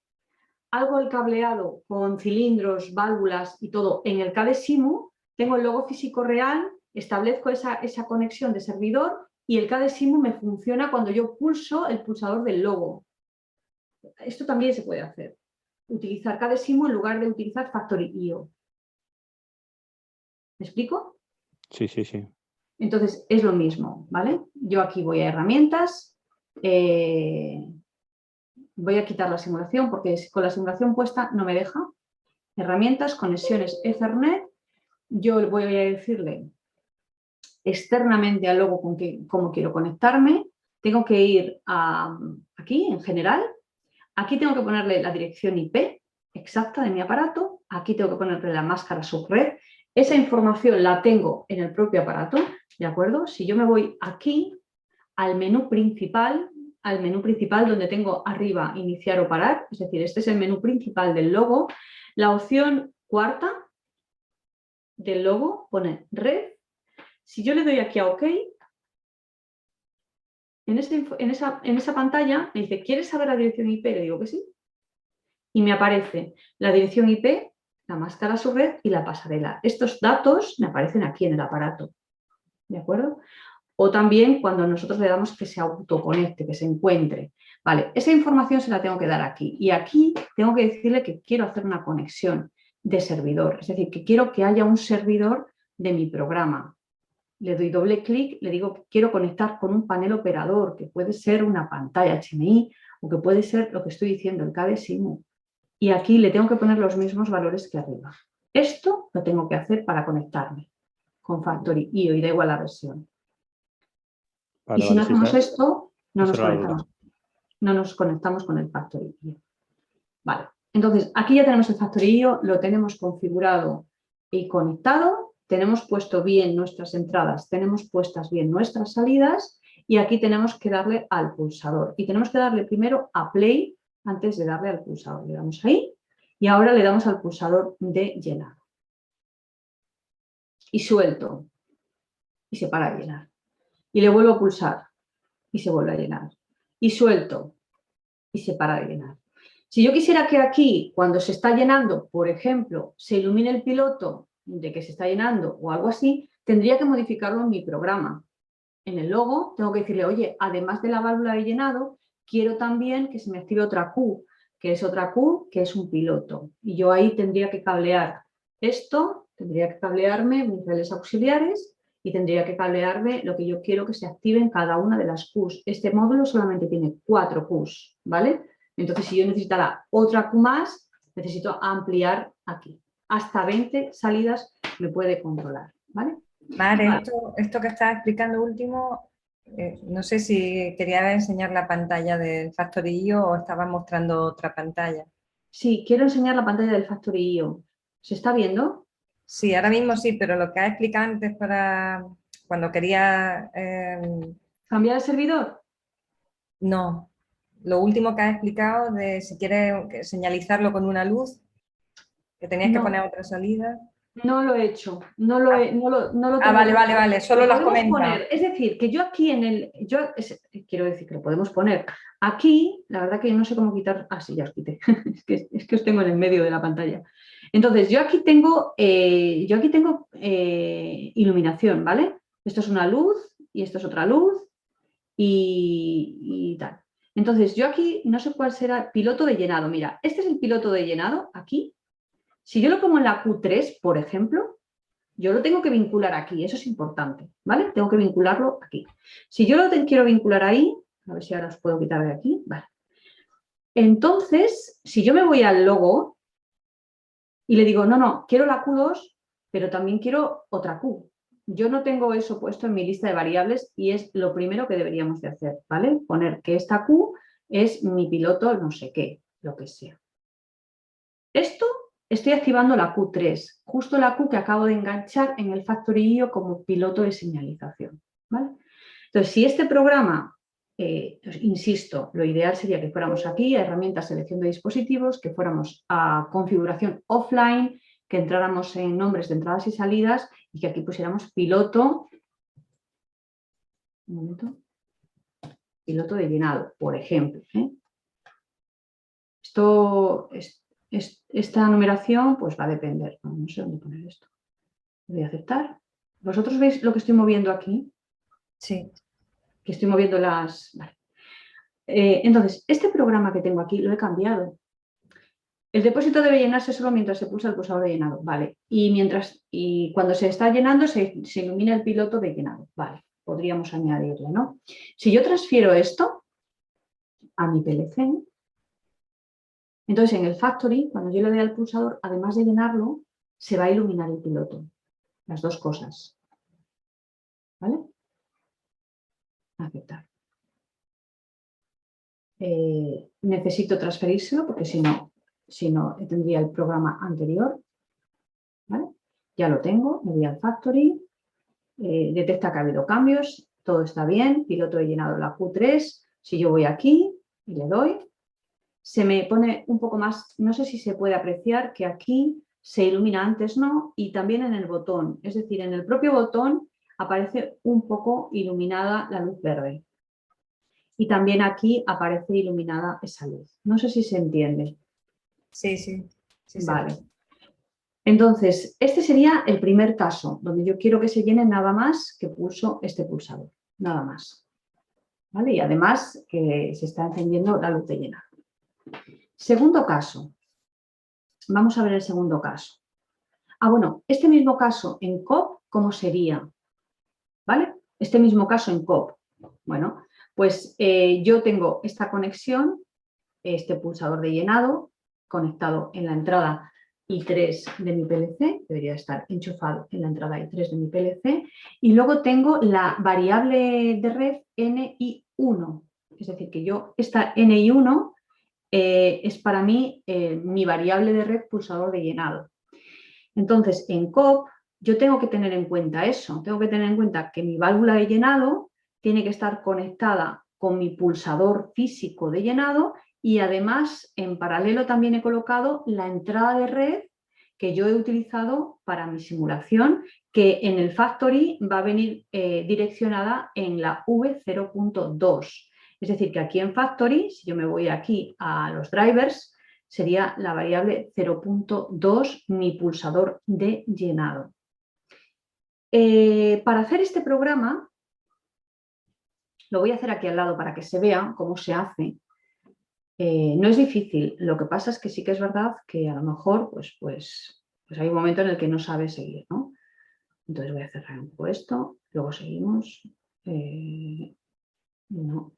hago el cableado con cilindros, válvulas y todo en el KDSIMU, tengo el logo físico real, establezco esa conexión de servidor y el KDSIMU me funciona cuando yo pulso el pulsador del logo. Esto también se puede hacer. Utilizar KDSIMU en lugar de utilizar Factory.io. ¿Me explico? Sí, sí, sí. Entonces es lo mismo, ¿vale? Yo aquí voy a herramientas, voy a quitar la simulación porque con la simulación puesta no me deja. Herramientas, conexiones Ethernet. Yo voy a decirle externamente al logo con cómo quiero conectarme. Tengo que ir aquí, en general. Aquí tengo que ponerle la dirección IP exacta de mi aparato. Aquí tengo que ponerle la máscara subred. Esa información la tengo en el propio aparato, ¿de acuerdo? Si yo me voy aquí al menú principal donde tengo arriba iniciar o parar, es decir, este es el menú principal del logo, la opción cuarta del logo pone red. Si yo le doy aquí a OK, en esa pantalla me dice, ¿quieres saber la dirección IP? Le digo que sí. Y me aparece la dirección IP, la máscara subred y la pasarela. Estos datos me aparecen aquí en el aparato. ¿De acuerdo? O también cuando nosotros le damos que se autoconecte, que se encuentre. Vale, esa información se la tengo que dar aquí. Y aquí tengo que decirle que quiero hacer una conexión de servidor. Es decir, que quiero que haya un servidor de mi programa. Le doy doble clic, le digo que quiero conectar con un panel operador, que puede ser una pantalla HMI o que puede ser lo que estoy diciendo, el KDSIMU. Y aquí le tengo que poner los mismos valores que arriba. Esto lo tengo que hacer para conectarme con Factory.io y da igual la versión. Vale, y si no vale, sí, hacemos esto, no esa era la duda. nos conectamos con el Factory.io. Vale, entonces aquí ya tenemos el Factory.io, lo tenemos configurado y conectado, tenemos puesto bien nuestras entradas, tenemos puestas bien nuestras salidas y aquí tenemos que darle al pulsador. Y tenemos que darle primero a Play antes de darle al pulsador. Le damos ahí y ahora le damos al pulsador de llenado. Y suelto y se para de llenar. Y le vuelvo a pulsar y se vuelve a llenar. Y suelto y se para de llenar. Si yo quisiera que aquí, cuando se está llenando, por ejemplo, se ilumine el piloto de que se está llenando o algo así, tendría que modificarlo en mi programa. En el logo tengo que decirle, oye, además de la válvula de llenado, quiero también que se me active otra Q, que es otra Q, que es un piloto. Y yo ahí tendría que cablear esto, tendría que cablearme mis relés auxiliares y tendría que cablearme lo que yo quiero que se active en cada una de las Qs. Este módulo solamente tiene 4 Qs, ¿vale? Entonces, si yo necesitara otra Q más, necesito ampliar aquí. Hasta 20 salidas me puede controlar, ¿vale? Mare, Vale. esto que estás explicando último, no sé si quería enseñar la pantalla del Factory.io o estabas mostrando otra pantalla. Sí, quiero enseñar la pantalla del Factory.io. ¿Se está viendo? Sí, ahora mismo sí, pero lo que has explicado antes para cuando quería... ¿Cambiar el servidor? no, lo último que has explicado de si quieres señalizarlo con una luz, que tenías que No, poner otra salida. no lo he hecho. No lo tengo. Vale, solo lo has podemos comentado. poner, es decir, que yo aquí en el... quiero decir que lo podemos poner aquí, la verdad que yo no sé cómo quitar... Ah, sí, ya os quité. es que os tengo en el medio de la pantalla. Entonces, yo aquí tengo iluminación, ¿vale? Esto es una luz y esto es otra luz y tal. Entonces, yo aquí no sé cuál será piloto de llenado. Mira, este es el piloto de llenado aquí. Si yo lo pongo en la Q3, por ejemplo, yo lo tengo que vincular aquí, eso es importante, ¿vale? Tengo que vincularlo aquí. Si yo lo quiero vincular ahí, a ver si ahora os puedo quitar de aquí, vale. Entonces, si yo me voy al logo y le digo, no, quiero la Q2, pero también quiero otra Q. Yo no tengo eso puesto en mi lista de variables y es lo primero que deberíamos de hacer, ¿vale? Poner que esta Q es mi piloto no sé qué, lo que sea. Esto estoy activando la Q3, justo la Q que acabo de enganchar en el Factory.io como piloto de señalización, ¿vale? Entonces, si este programa, insisto, lo ideal sería que fuéramos aquí a herramientas, selección de dispositivos, que fuéramos a configuración offline, que entráramos en nombres de entradas y salidas y que aquí pusiéramos piloto, un momento, piloto de llenado, por ejemplo, ¿eh? Esta numeración pues va a depender, no sé dónde poner esto. Voy a aceptar. ¿Vosotros veis lo que estoy moviendo aquí? Sí. Que estoy moviendo las... Vale. Entonces, este programa que tengo aquí lo he cambiado. El depósito debe llenarse solo mientras se pulsa el pulsador de llenado. Vale. Y cuando se está llenando se ilumina el piloto de llenado. Vale. Podríamos añadirle, ¿no? Si yo transfiero esto a mi PLC, entonces en el Factory, cuando yo le doy al pulsador, además de llenarlo, se va a iluminar el piloto. Las dos cosas. ¿Vale? Aceptar. Necesito transferírselo porque si no tendría el programa anterior. ¿Vale? Ya lo tengo, me voy al Factory, detecta que ha habido cambios, todo está bien, piloto he llenado la Q3, si yo voy aquí y le doy, se me pone un poco más, no sé si se puede apreciar que aquí se ilumina antes, no, y también en el botón, es decir, en el propio botón aparece un poco iluminada la luz verde. Y también aquí aparece iluminada esa luz. No sé si se entiende. Sí. Vale. Entonces, este sería el primer caso, donde yo quiero que se llene nada más que pulso este pulsador. nada más. ¿Vale? Y además que se está encendiendo la luz de llenado. Segundo caso. Vamos a ver el segundo caso. Bueno, este mismo caso en COP, ¿cómo sería? ¿Vale? Este mismo caso en COP. Bueno, pues yo tengo esta conexión, este pulsador de llenado, conectado en la entrada I3 de mi PLC, debería estar enchufado en la entrada I3 de mi PLC, y luego tengo la variable de red NI1, es decir, que yo, esta NI1 es para mí mi variable de red pulsador de llenado. Entonces, en COP yo tengo que tener en cuenta eso, tengo que tener en cuenta que mi válvula de llenado tiene que estar conectada con mi pulsador físico de llenado y además en paralelo también he colocado la entrada de red que yo he utilizado para mi simulación, que en el Factory va a venir direccionada en la V0.2. Es decir, que aquí en Factory, si yo me voy aquí a los drivers, sería la variable 0.2, mi pulsador de llenado. Para hacer este programa, lo voy a hacer aquí al lado para que se vea cómo se hace. No es difícil, lo que pasa es que sí que es verdad que a lo mejor pues hay un momento en el que no sabe seguir, ¿no? Entonces voy a cerrar un poco esto, luego seguimos. No,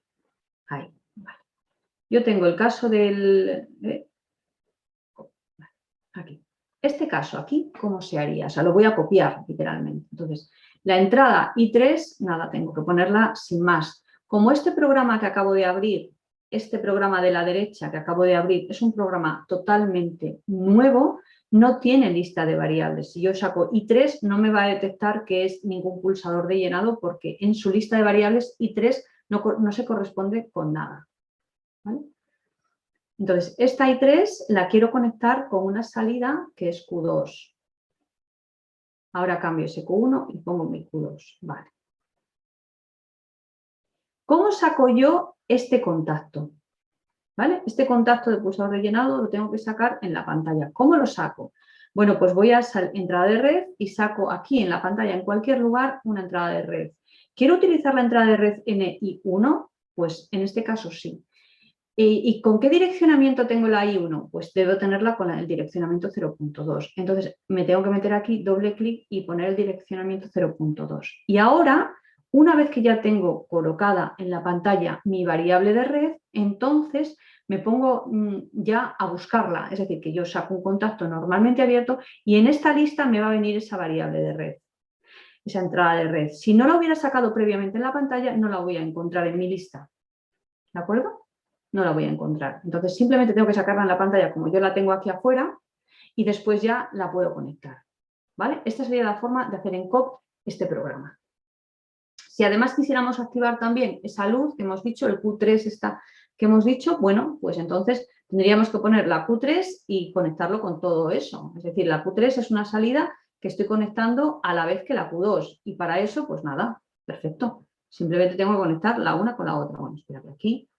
ahí, vale. Yo tengo el caso del... aquí. Este caso aquí, ¿cómo se haría? O sea, lo voy a copiar literalmente. Entonces, la entrada I3, nada, tengo que ponerla sin más. Como este programa que acabo de abrir, este programa de la derecha que acabo de abrir, es un programa totalmente nuevo, no tiene lista de variables. Si yo saco I3, no me va a detectar que es ningún pulsador de llenado porque en su lista de variables I3 no se corresponde con nada. ¿Vale? Entonces, esta I3 la quiero conectar con una salida que es Q2. Ahora cambio ese Q1 y pongo mi Q2. Vale. ¿Cómo saco yo este contacto? ¿Vale? Este contacto de pulsador de llenado lo tengo que sacar en la pantalla. ¿Cómo lo saco? Bueno, pues voy a entrada de red y saco aquí en la pantalla, en cualquier lugar, una entrada de red. ¿Quiero utilizar la entrada de red NI1? Pues en este caso sí. ¿Y con qué direccionamiento tengo la I1? Pues debo tenerla con el direccionamiento 0.2. Entonces me tengo que meter aquí, doble clic y poner el direccionamiento 0.2. Y ahora, una vez que ya tengo colocada en la pantalla mi variable de red, entonces me pongo ya a buscarla. Es decir, que yo saco un contacto normalmente abierto y en esta lista me va a venir esa variable de red, esa entrada de red. Si no la hubiera sacado previamente en la pantalla, no la voy a encontrar en mi lista. ¿De acuerdo? No la voy a encontrar. Entonces simplemente tengo que sacarla en la pantalla como yo la tengo aquí afuera y después ya la puedo conectar. ¿Vale? Esta sería la forma de hacer en COP este programa. Si además quisiéramos activar también esa luz que hemos dicho, el Q3 esta que hemos dicho, bueno, pues entonces tendríamos que poner la Q3 y conectarlo con todo eso. Es decir, la Q3 es una salida que estoy conectando a la vez que la Q2 y para eso, pues nada, perfecto. Simplemente tengo que conectar la una con la otra. Bueno, espérate aquí.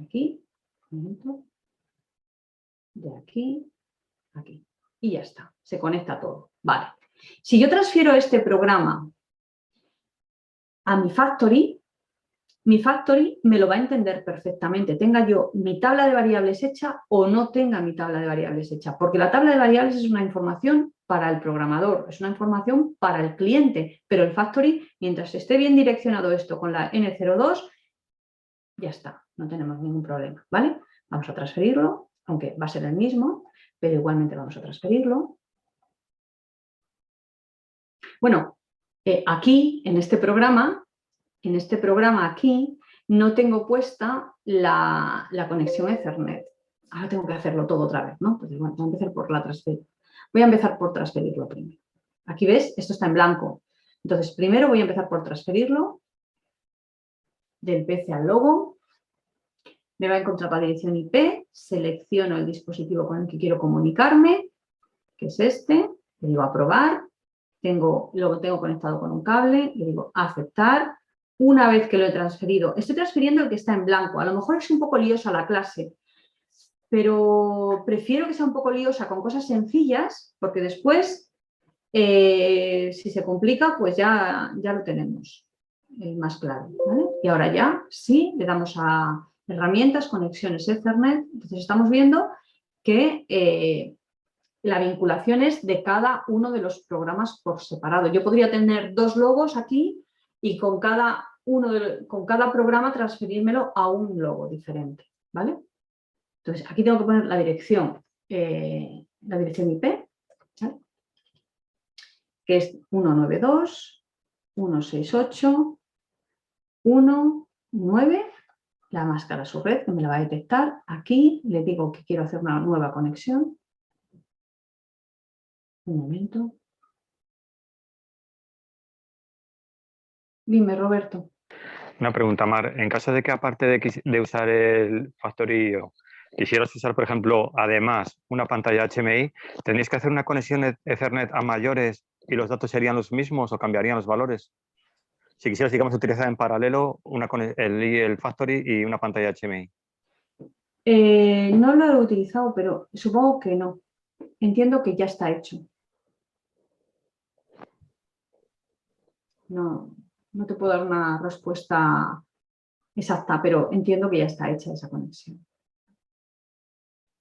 Aquí, un momento, de aquí, aquí. Y ya está, se conecta todo. Vale. Si yo transfiero este programa a mi Factory me lo va a entender perfectamente, tenga yo mi tabla de variables hecha o no tenga mi tabla de variables hecha, porque la tabla de variables es una información para el programador, es una información para el cliente, pero el Factory, mientras esté bien direccionado esto con la N02, ya está, no tenemos ningún problema, ¿vale? Vamos a transferirlo, aunque va a ser el mismo, pero igualmente vamos a transferirlo. Bueno, aquí, en este programa aquí, no tengo puesta la conexión Ethernet. Ahora tengo que hacerlo todo otra vez, ¿no? Entonces, bueno, voy a empezar por transferirlo primero. Aquí ves, esto está en blanco. Entonces, primero voy a empezar por transferirlo del PC al logo. Me va a encontrar la dirección IP, selecciono el dispositivo con el que quiero comunicarme, que es este, le digo aprobar, lo tengo conectado con un cable, le digo aceptar. Una vez que lo he transferido, estoy transfiriendo el que está en blanco, a lo mejor es un poco liosa la clase, pero prefiero que sea un poco liosa con cosas sencillas, porque después Si se complica, pues ya lo tenemos más claro, ¿vale? Y ahora ya sí, le damos a herramientas, conexiones Ethernet. Entonces estamos viendo que la vinculación es de cada uno de los programas por separado. Yo podría tener 2 logos aquí y con cada programa transferírmelo a un logo diferente, ¿vale? Entonces aquí tengo que poner la dirección IP, ¿vale? Que es 192.168.1.9, la máscara su red, que me la va a detectar. Aquí le digo que quiero hacer una nueva conexión. Un momento. Dime, Roberto. Una pregunta, Mar. En caso de que aparte de usar el Factorio, quisieras usar, por ejemplo, además una pantalla HMI, ¿tendrías que hacer una conexión Ethernet a mayores y los datos serían los mismos o cambiarían los valores? Si quisieras, digamos, utilizar en paralelo el Factory y una pantalla HMI. No lo he utilizado, pero supongo que no. Entiendo que ya está hecho. No te puedo dar una respuesta exacta, pero entiendo que ya está hecha esa conexión.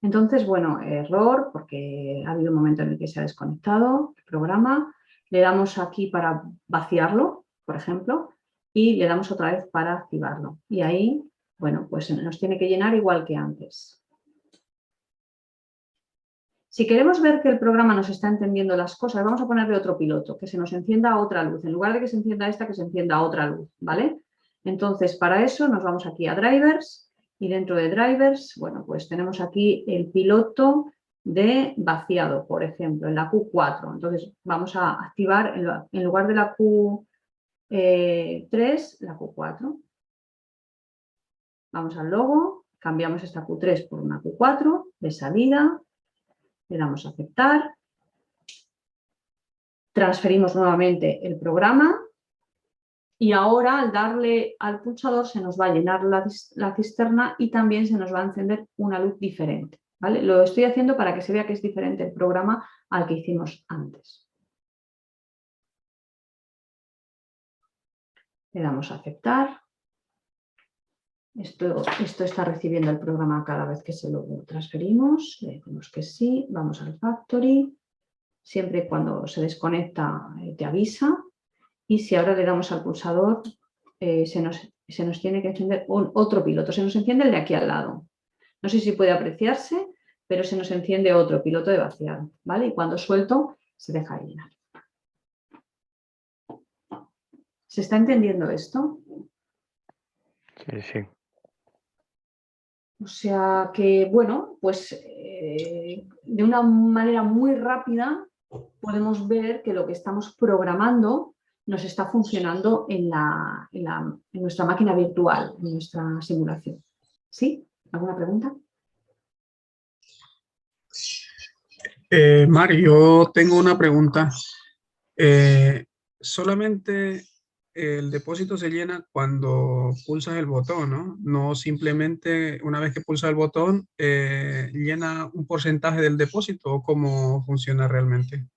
Entonces, bueno, error, porque ha habido un momento en el que se ha desconectado el programa. Le damos aquí para vaciarlo, por ejemplo, y le damos otra vez para activarlo. Y ahí, bueno, pues nos tiene que llenar igual que antes. Si queremos ver que el programa nos está entendiendo las cosas, vamos a ponerle otro piloto, que se nos encienda otra luz. En lugar de que se encienda esta, que se encienda otra luz, ¿vale? Entonces, para eso nos vamos aquí a Drivers y dentro de Drivers, bueno, pues tenemos aquí el piloto de vaciado, por ejemplo, en la Q4. Entonces, vamos a activar en lugar de la Q3, la Q4. Vamos al logo, cambiamos esta Q3 por una Q4 de salida. Le damos a aceptar, transferimos nuevamente el programa y ahora al darle al pulsador se nos va a llenar la cisterna y también se nos va a encender una luz diferente, ¿vale? Lo estoy haciendo para que se vea que es diferente el programa al que hicimos antes. Le damos a aceptar. Esto está recibiendo el programa cada vez que se lo transferimos. Le decimos que sí, vamos al Factory. Siempre cuando se desconecta te avisa. Y si ahora le damos al pulsador, se nos tiene que encender otro piloto. Se nos enciende el de aquí al lado. No sé si puede apreciarse, pero se nos enciende otro piloto de vaciado, ¿vale? Y cuando suelto, se deja de llenar. ¿Se está entendiendo esto? Sí, sí. O sea que, bueno, pues de una manera muy rápida podemos ver que lo que estamos programando nos está funcionando en nuestra máquina virtual, en nuestra simulación. ¿Sí? ¿Alguna pregunta? Mari, yo tengo una pregunta. Solamente el depósito se llena cuando pulsas el botón, ¿no? No simplemente una vez que pulsas el botón, llena un porcentaje del depósito, ¿o cómo funciona realmente?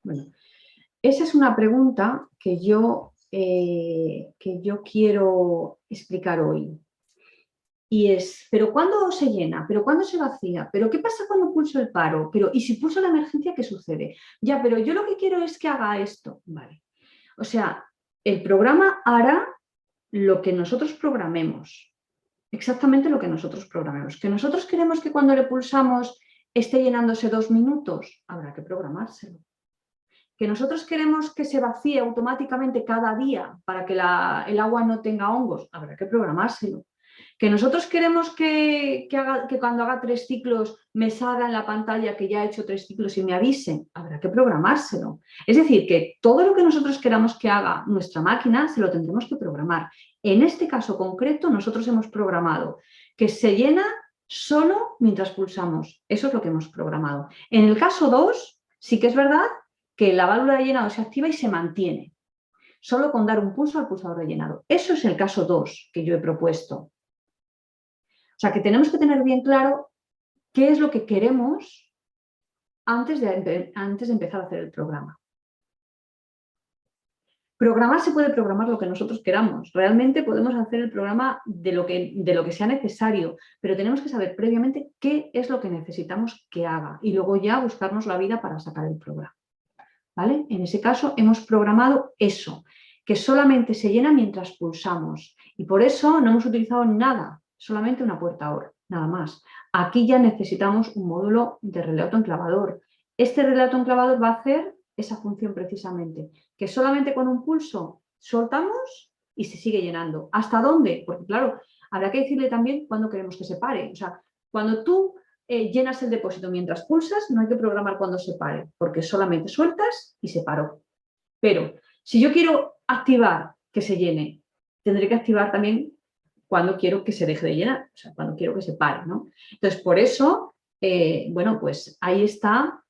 Bueno, esa es una pregunta que yo quiero explicar hoy. Y es, ¿pero cuándo se llena? ¿Pero cuándo se vacía? ¿Pero qué pasa cuando pulso el paro? ¿Pero y si pulso la emergencia, qué sucede? Ya, pero yo lo que quiero es que haga esto. Vale. O sea, el programa hará lo que nosotros programemos. Exactamente lo que nosotros programemos. ¿Que nosotros queremos que cuando le pulsamos esté llenándose 2 minutos? Habrá que programárselo. ¿Que nosotros queremos que se vacíe automáticamente cada día para que el agua no tenga hongos? Habrá que programárselo. ¿Que nosotros queremos que cuando haga 3 ciclos me salga en la pantalla que ya ha hecho 3 ciclos y me avise? Habrá que programárselo. Es decir, que todo lo que nosotros queramos que haga nuestra máquina se lo tendremos que programar. En este caso concreto nosotros hemos programado que se llena solo mientras pulsamos. Eso es lo que hemos programado. En el caso 2, sí que es verdad que la válvula de llenado se activa y se mantiene, solo con dar un pulso al pulsador de llenado. Eso es el caso 2 que yo he propuesto. O sea, que tenemos que tener bien claro qué es lo que queremos antes de empezar a hacer el programa. Programar se puede programar lo que nosotros queramos. Realmente podemos hacer el programa de lo que sea necesario, pero tenemos que saber previamente qué es lo que necesitamos que haga y luego ya buscarnos la vida para sacar el programa. ¿Vale? En ese caso hemos programado eso, que solamente se llena mientras pulsamos y por eso no hemos utilizado nada, solamente una puerta OR, nada más. Aquí ya necesitamos un módulo de relé autoenclavador. Este relé autoenclavador va a hacer esa función precisamente, que solamente con un pulso soltamos y se sigue llenando. ¿Hasta dónde? Porque claro, habrá que decirle también cuándo queremos que se pare. O sea, cuando tú llenas el depósito mientras pulsas, no hay que programar cuando se pare, porque solamente sueltas y se paró. Pero si yo quiero activar que se llene, tendré que activar también cuando quiero que se deje de llenar, o sea, cuando quiero que se pare, ¿no? Entonces, por eso, bueno, pues ahí está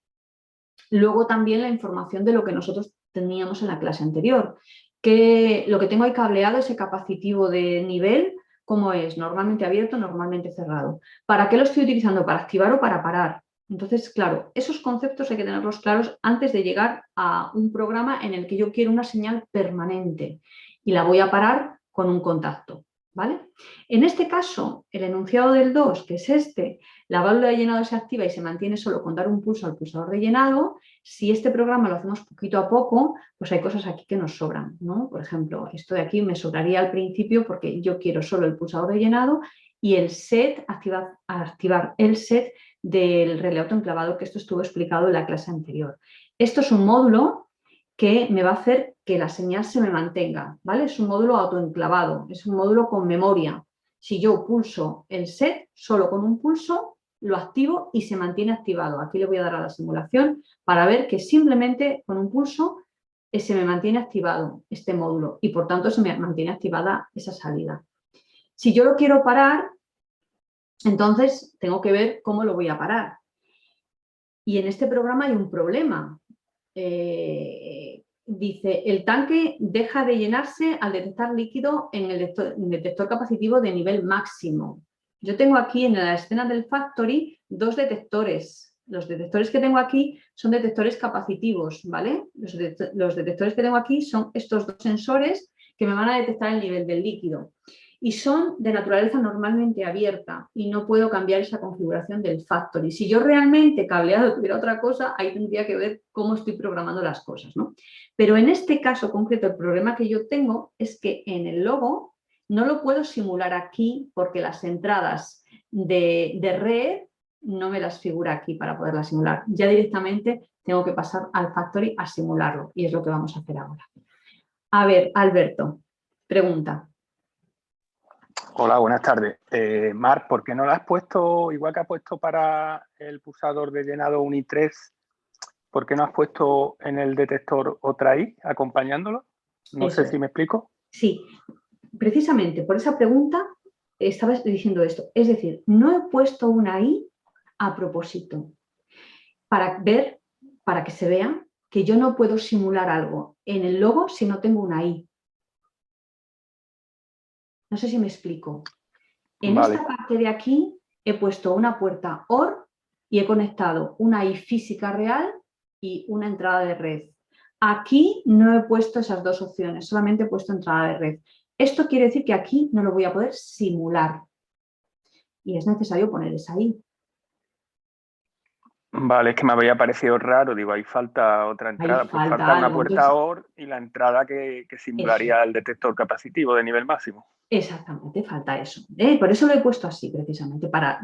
luego también la información de lo que nosotros teníamos en la clase anterior, que lo que tengo ahí cableado, ese capacitivo de nivel, ¿cómo es? Normalmente abierto, normalmente cerrado. ¿Para qué lo estoy utilizando? ¿Para activar o para parar? Entonces, claro, esos conceptos hay que tenerlos claros antes de llegar a un programa en el que yo quiero una señal permanente y la voy a parar con un contacto, ¿vale? En este caso, el enunciado del 2, que es este, la válvula de llenado se activa y se mantiene solo con dar un pulso al pulsador de llenado. Si este programa lo hacemos poquito a poco, pues hay cosas aquí que nos sobran, ¿no? Por ejemplo, esto de aquí me sobraría al principio porque yo quiero solo el pulsador de llenado y el set, activar el set del relé autoenclavador, que esto estuvo explicado en la clase anterior. Esto es un módulo que me va a hacer que la señal se me mantenga, ¿vale? Es un módulo autoenclavado, es un módulo con memoria. Si yo pulso el set, solo con un pulso, lo activo y se mantiene activado. Aquí le voy a dar a la simulación para ver que simplemente con un pulso se me mantiene activado este módulo y por tanto se me mantiene activada esa salida. Si yo lo quiero parar, entonces tengo que ver cómo lo voy a parar. Y en este programa hay un problema. Dice, el tanque deja de llenarse al detectar líquido en el detector capacitivo de nivel máximo. Yo tengo aquí en la escena del Factory 2 detectores. Los detectores que tengo aquí son detectores capacitivos, ¿vale? Los detectores que tengo aquí son estos dos sensores que me van a detectar el nivel del líquido. Y son de naturaleza normalmente abierta y no puedo cambiar esa configuración del Factory. Si yo realmente cableado tuviera otra cosa, ahí tendría que ver cómo estoy programando las cosas, ¿no? Pero en este caso concreto, el problema que yo tengo es que en el logo no lo puedo simular aquí porque las entradas de red no me las figura aquí para poderlas simular. Ya directamente tengo que pasar al Factory a simularlo y es lo que vamos a hacer ahora. A ver, Alberto, pregunta. Hola, buenas tardes. Mar, ¿por qué no la has puesto, igual que has puesto para el pulsador de llenado un i3, ¿por qué no has puesto en el detector otra i acompañándolo? No sé si me explico. Sí, precisamente por esa pregunta estaba diciendo esto. Es decir, no he puesto una i a propósito para ver, para que se vea que yo no puedo simular algo en el logo si no tengo una i. No sé si me explico. En esta parte de aquí he puesto una puerta OR y he conectado una I física real y una entrada de red. Aquí no he puesto esas dos opciones, solamente he puesto entrada de red. Esto quiere decir que aquí no lo voy a poder simular y es necesario poner esa I. Vale, es que me había parecido raro, digo, ahí falta otra entrada, pues falta una puerta OR y la entrada que simularía el detector capacitivo de nivel máximo. Exactamente, falta eso. Por eso lo he puesto así, precisamente, para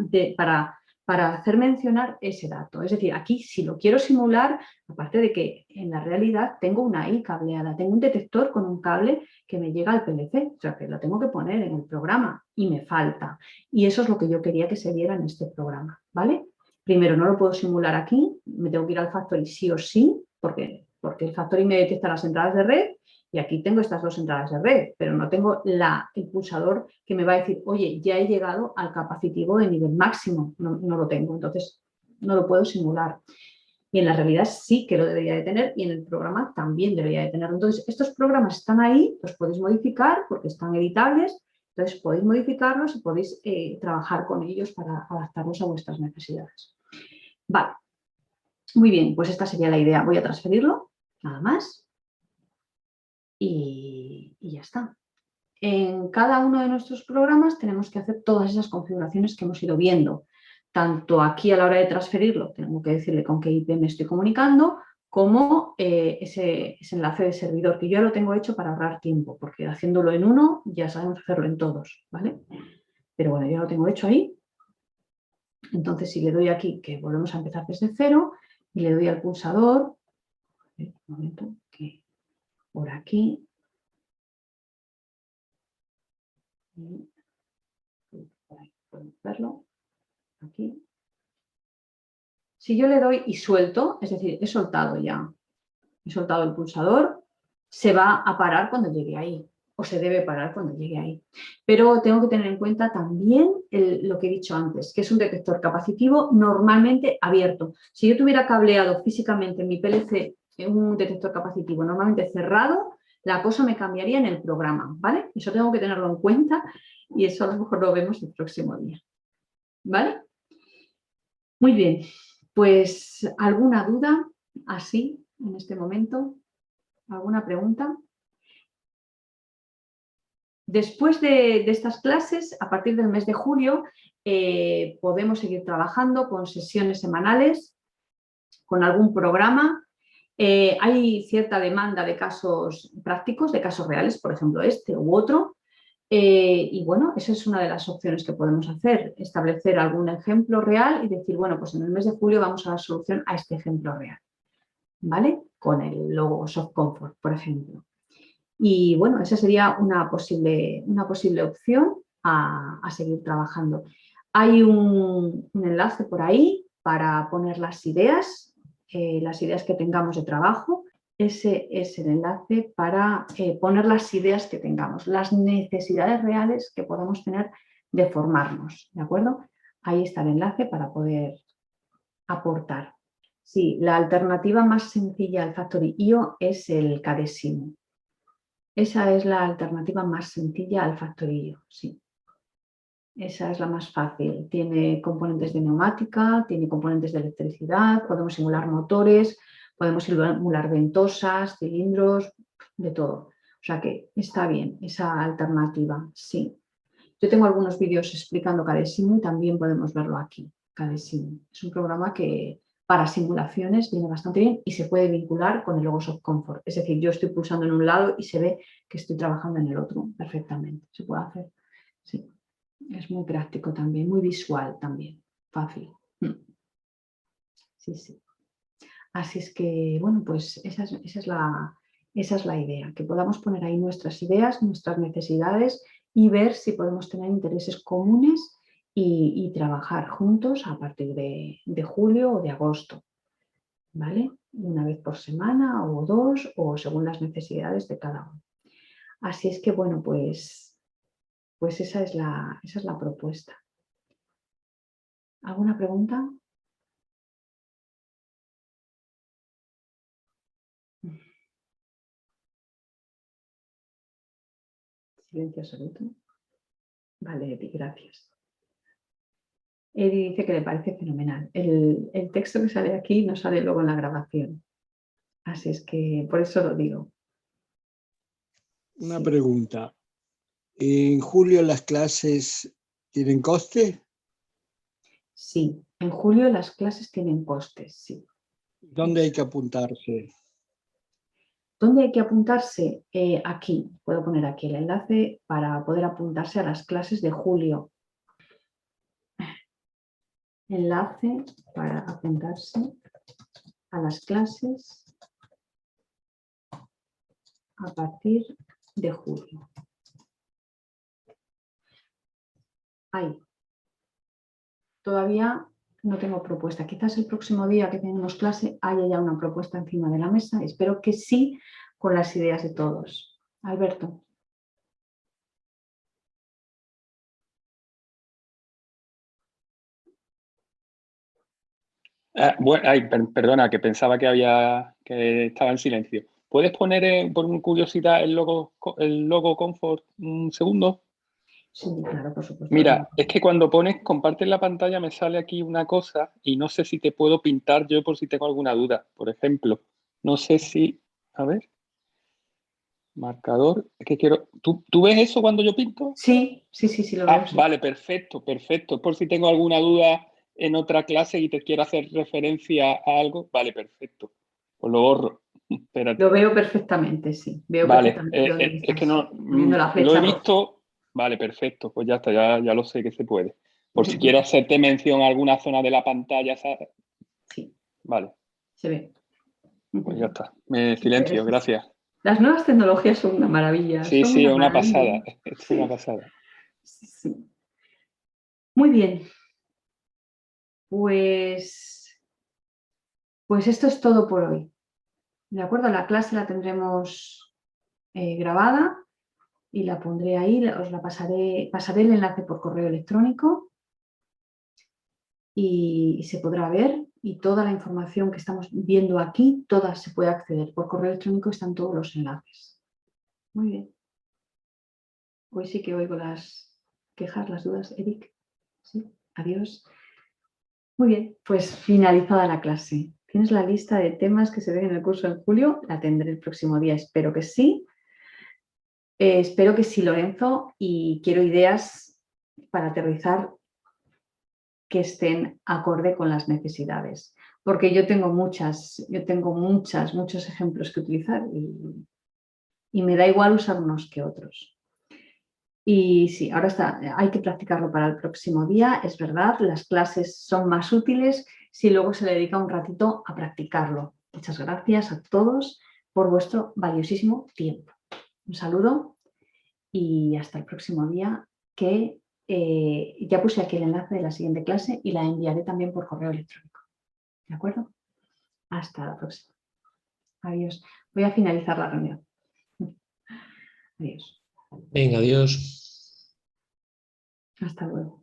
hacer mencionar ese dato. Es decir, aquí si lo quiero simular, aparte de que en la realidad tengo una I cableada, tengo un detector con un cable que me llega al PLC, o sea que lo tengo que poner en el programa y me falta. Y eso es lo que yo quería que se viera en este programa, ¿vale? Primero, no lo puedo simular aquí, me tengo que ir al Factory sí o sí, porque el Factory me detecta las entradas de red y aquí tengo estas dos entradas de red, pero no tengo el pulsador que me va a decir, oye, ya he llegado al capacitivo de nivel máximo, no lo tengo, entonces no lo puedo simular. Y en la realidad sí que lo debería de tener y en el programa también debería de tenerlo. Entonces, estos programas están ahí, los podéis modificar porque están editables. Entonces, podéis modificarlos y podéis trabajar con ellos para adaptarlos a vuestras necesidades. Vale. Muy bien, pues esta sería la idea. Voy a transferirlo, nada más. y ya está. En cada uno de nuestros programas tenemos que hacer todas esas configuraciones que hemos ido viendo. Tanto aquí a la hora de transferirlo, tengo que decirle con qué IP me estoy comunicando, como ese enlace de servidor, que yo ya lo tengo hecho para ahorrar tiempo, porque haciéndolo en uno ya sabemos hacerlo en todos, ¿vale? Pero bueno, ya lo tengo hecho ahí. Entonces, si le doy aquí, que volvemos a empezar desde cero, y le doy al pulsador, un momento, que por aquí, por ahí podemos verlo, aquí. Si yo le doy y suelto, es decir, he soltado ya, he soltado el pulsador, se va a parar cuando llegue ahí, o se debe parar cuando llegue ahí. Pero tengo que tener en cuenta también lo que he dicho antes, que es un detector capacitivo normalmente abierto. Si yo tuviera cableado físicamente en mi PLC un detector capacitivo normalmente cerrado, la cosa me cambiaría en el programa, ¿vale? Eso tengo que tenerlo en cuenta y eso a lo mejor lo vemos el próximo día, ¿vale? Muy bien. Pues, ¿alguna duda así en este momento? ¿Alguna pregunta? Después de estas clases, a partir del mes de julio, podemos seguir trabajando con sesiones semanales, con algún programa. Hay cierta demanda de casos prácticos, de casos reales, por ejemplo este u otro. Y bueno, esa es una de las opciones que podemos hacer, establecer algún ejemplo real y decir, bueno, pues en el mes de julio vamos a dar solución a este ejemplo real, ¿vale? Con el logo Soft Comfort, por ejemplo. Y bueno, esa sería una posible opción a seguir trabajando. Hay un enlace por ahí para poner las ideas que tengamos de trabajo. Ese es el enlace para poner las ideas que tengamos, las necesidades reales que podamos tener de formarnos, ¿de acuerdo? Ahí está el enlace para poder aportar. Sí, la alternativa más sencilla al Factory.io es el Cadesimo. Esa es la alternativa más sencilla al Factory.io, sí. Esa es la más fácil. Tiene componentes de neumática, tiene componentes de electricidad, podemos simular motores, podemos simular ventosas, cilindros, de todo. O sea que está bien esa alternativa, sí. Yo tengo algunos vídeos explicando Cadesimo y también podemos verlo aquí. Cadesimo es un programa que para simulaciones viene bastante bien y se puede vincular con el logo Soft Comfort. Es decir, yo estoy pulsando en un lado y se ve que estoy trabajando en el otro perfectamente. Se puede hacer, sí. Es muy práctico también, muy visual también, fácil. Sí, sí. Así es que, bueno, pues esa es la idea, que podamos poner ahí nuestras ideas, nuestras necesidades y ver si podemos tener intereses comunes y trabajar juntos a partir de julio o de agosto, ¿vale? Una vez por semana o dos o según las necesidades de cada uno. Así es que, bueno, pues esa es la propuesta. ¿Alguna pregunta? Silencio absoluto. Vale, Edi, gracias. Edi dice que le parece fenomenal. El texto que sale aquí no sale luego en la grabación. Así es que por eso lo digo. Una Sí. pregunta. ¿En julio las clases tienen coste? Sí, en julio las clases tienen costes, sí. ¿Dónde hay que apuntarse? ¿Dónde hay que apuntarse? Aquí, puedo poner aquí el enlace para poder apuntarse a las clases de julio. Enlace para apuntarse a las clases a partir de julio. Ahí. Todavía no tengo propuesta. Quizás el próximo día que tenemos clase haya ya una propuesta encima de la mesa. Espero que sí, con las ideas de todos. Alberto. Bueno, perdona, que pensaba que estaba en silencio. ¿Puedes poner por curiosidad el logo Comfort un segundo? Sí, claro, por supuesto. Mira, es que cuando compartes la pantalla me sale aquí una cosa y no sé si te puedo pintar yo por si tengo alguna duda. Por ejemplo, no sé si... A ver. Marcador, es que quiero... ¿Tú ves eso cuando yo pinto? Sí, lo veo. Sí. Vale, perfecto. Por si tengo alguna duda en otra clase y te quiero hacer referencia a algo. Vale, perfecto. Pues lo borro. Espérate. Lo veo perfectamente, sí. Veo Vale, perfectamente dónde es estás que no poniendo la lo flecha he roja. visto. Vale, perfecto. Pues ya está, ya lo sé que se puede. Por si quiero hacerte mención a alguna zona de la pantalla, ¿sabes? Sí, Vale, se ve. pues ya está. Me silencio, gracias. Las nuevas tecnologías son una maravilla. Sí, son sí, una una maravilla. pasada. Es Sí. una pasada. Sí. Muy bien. Pues esto es todo por hoy. ¿De acuerdo? La clase la tendremos grabada y la pondré ahí, os la pasaré el enlace por correo electrónico y se podrá ver, y toda la información que estamos viendo aquí, toda se puede acceder por correo electrónico, están todos los enlaces. Muy bien. Hoy sí que oigo las quejas, las dudas, Eric. Sí, adiós. Muy bien, pues finalizada la clase. ¿Tienes la lista de temas que se ven en el curso en julio? La tendré el próximo día, espero que sí. Espero que sí, Lorenzo, y quiero ideas para aterrizar que estén acorde con las necesidades. Porque yo tengo muchos ejemplos que utilizar y me da igual usar unos que otros. Y sí, ahora hay que practicarlo para el próximo día, es verdad, las clases son más útiles si luego se le dedica un ratito a practicarlo. Muchas gracias a todos por vuestro valiosísimo tiempo. Un saludo y hasta el próximo día, que ya puse aquí el enlace de la siguiente clase y la enviaré también por correo electrónico. ¿De acuerdo? Hasta la próxima. Adiós. Voy a finalizar la reunión. Adiós. Venga, adiós. Hasta luego.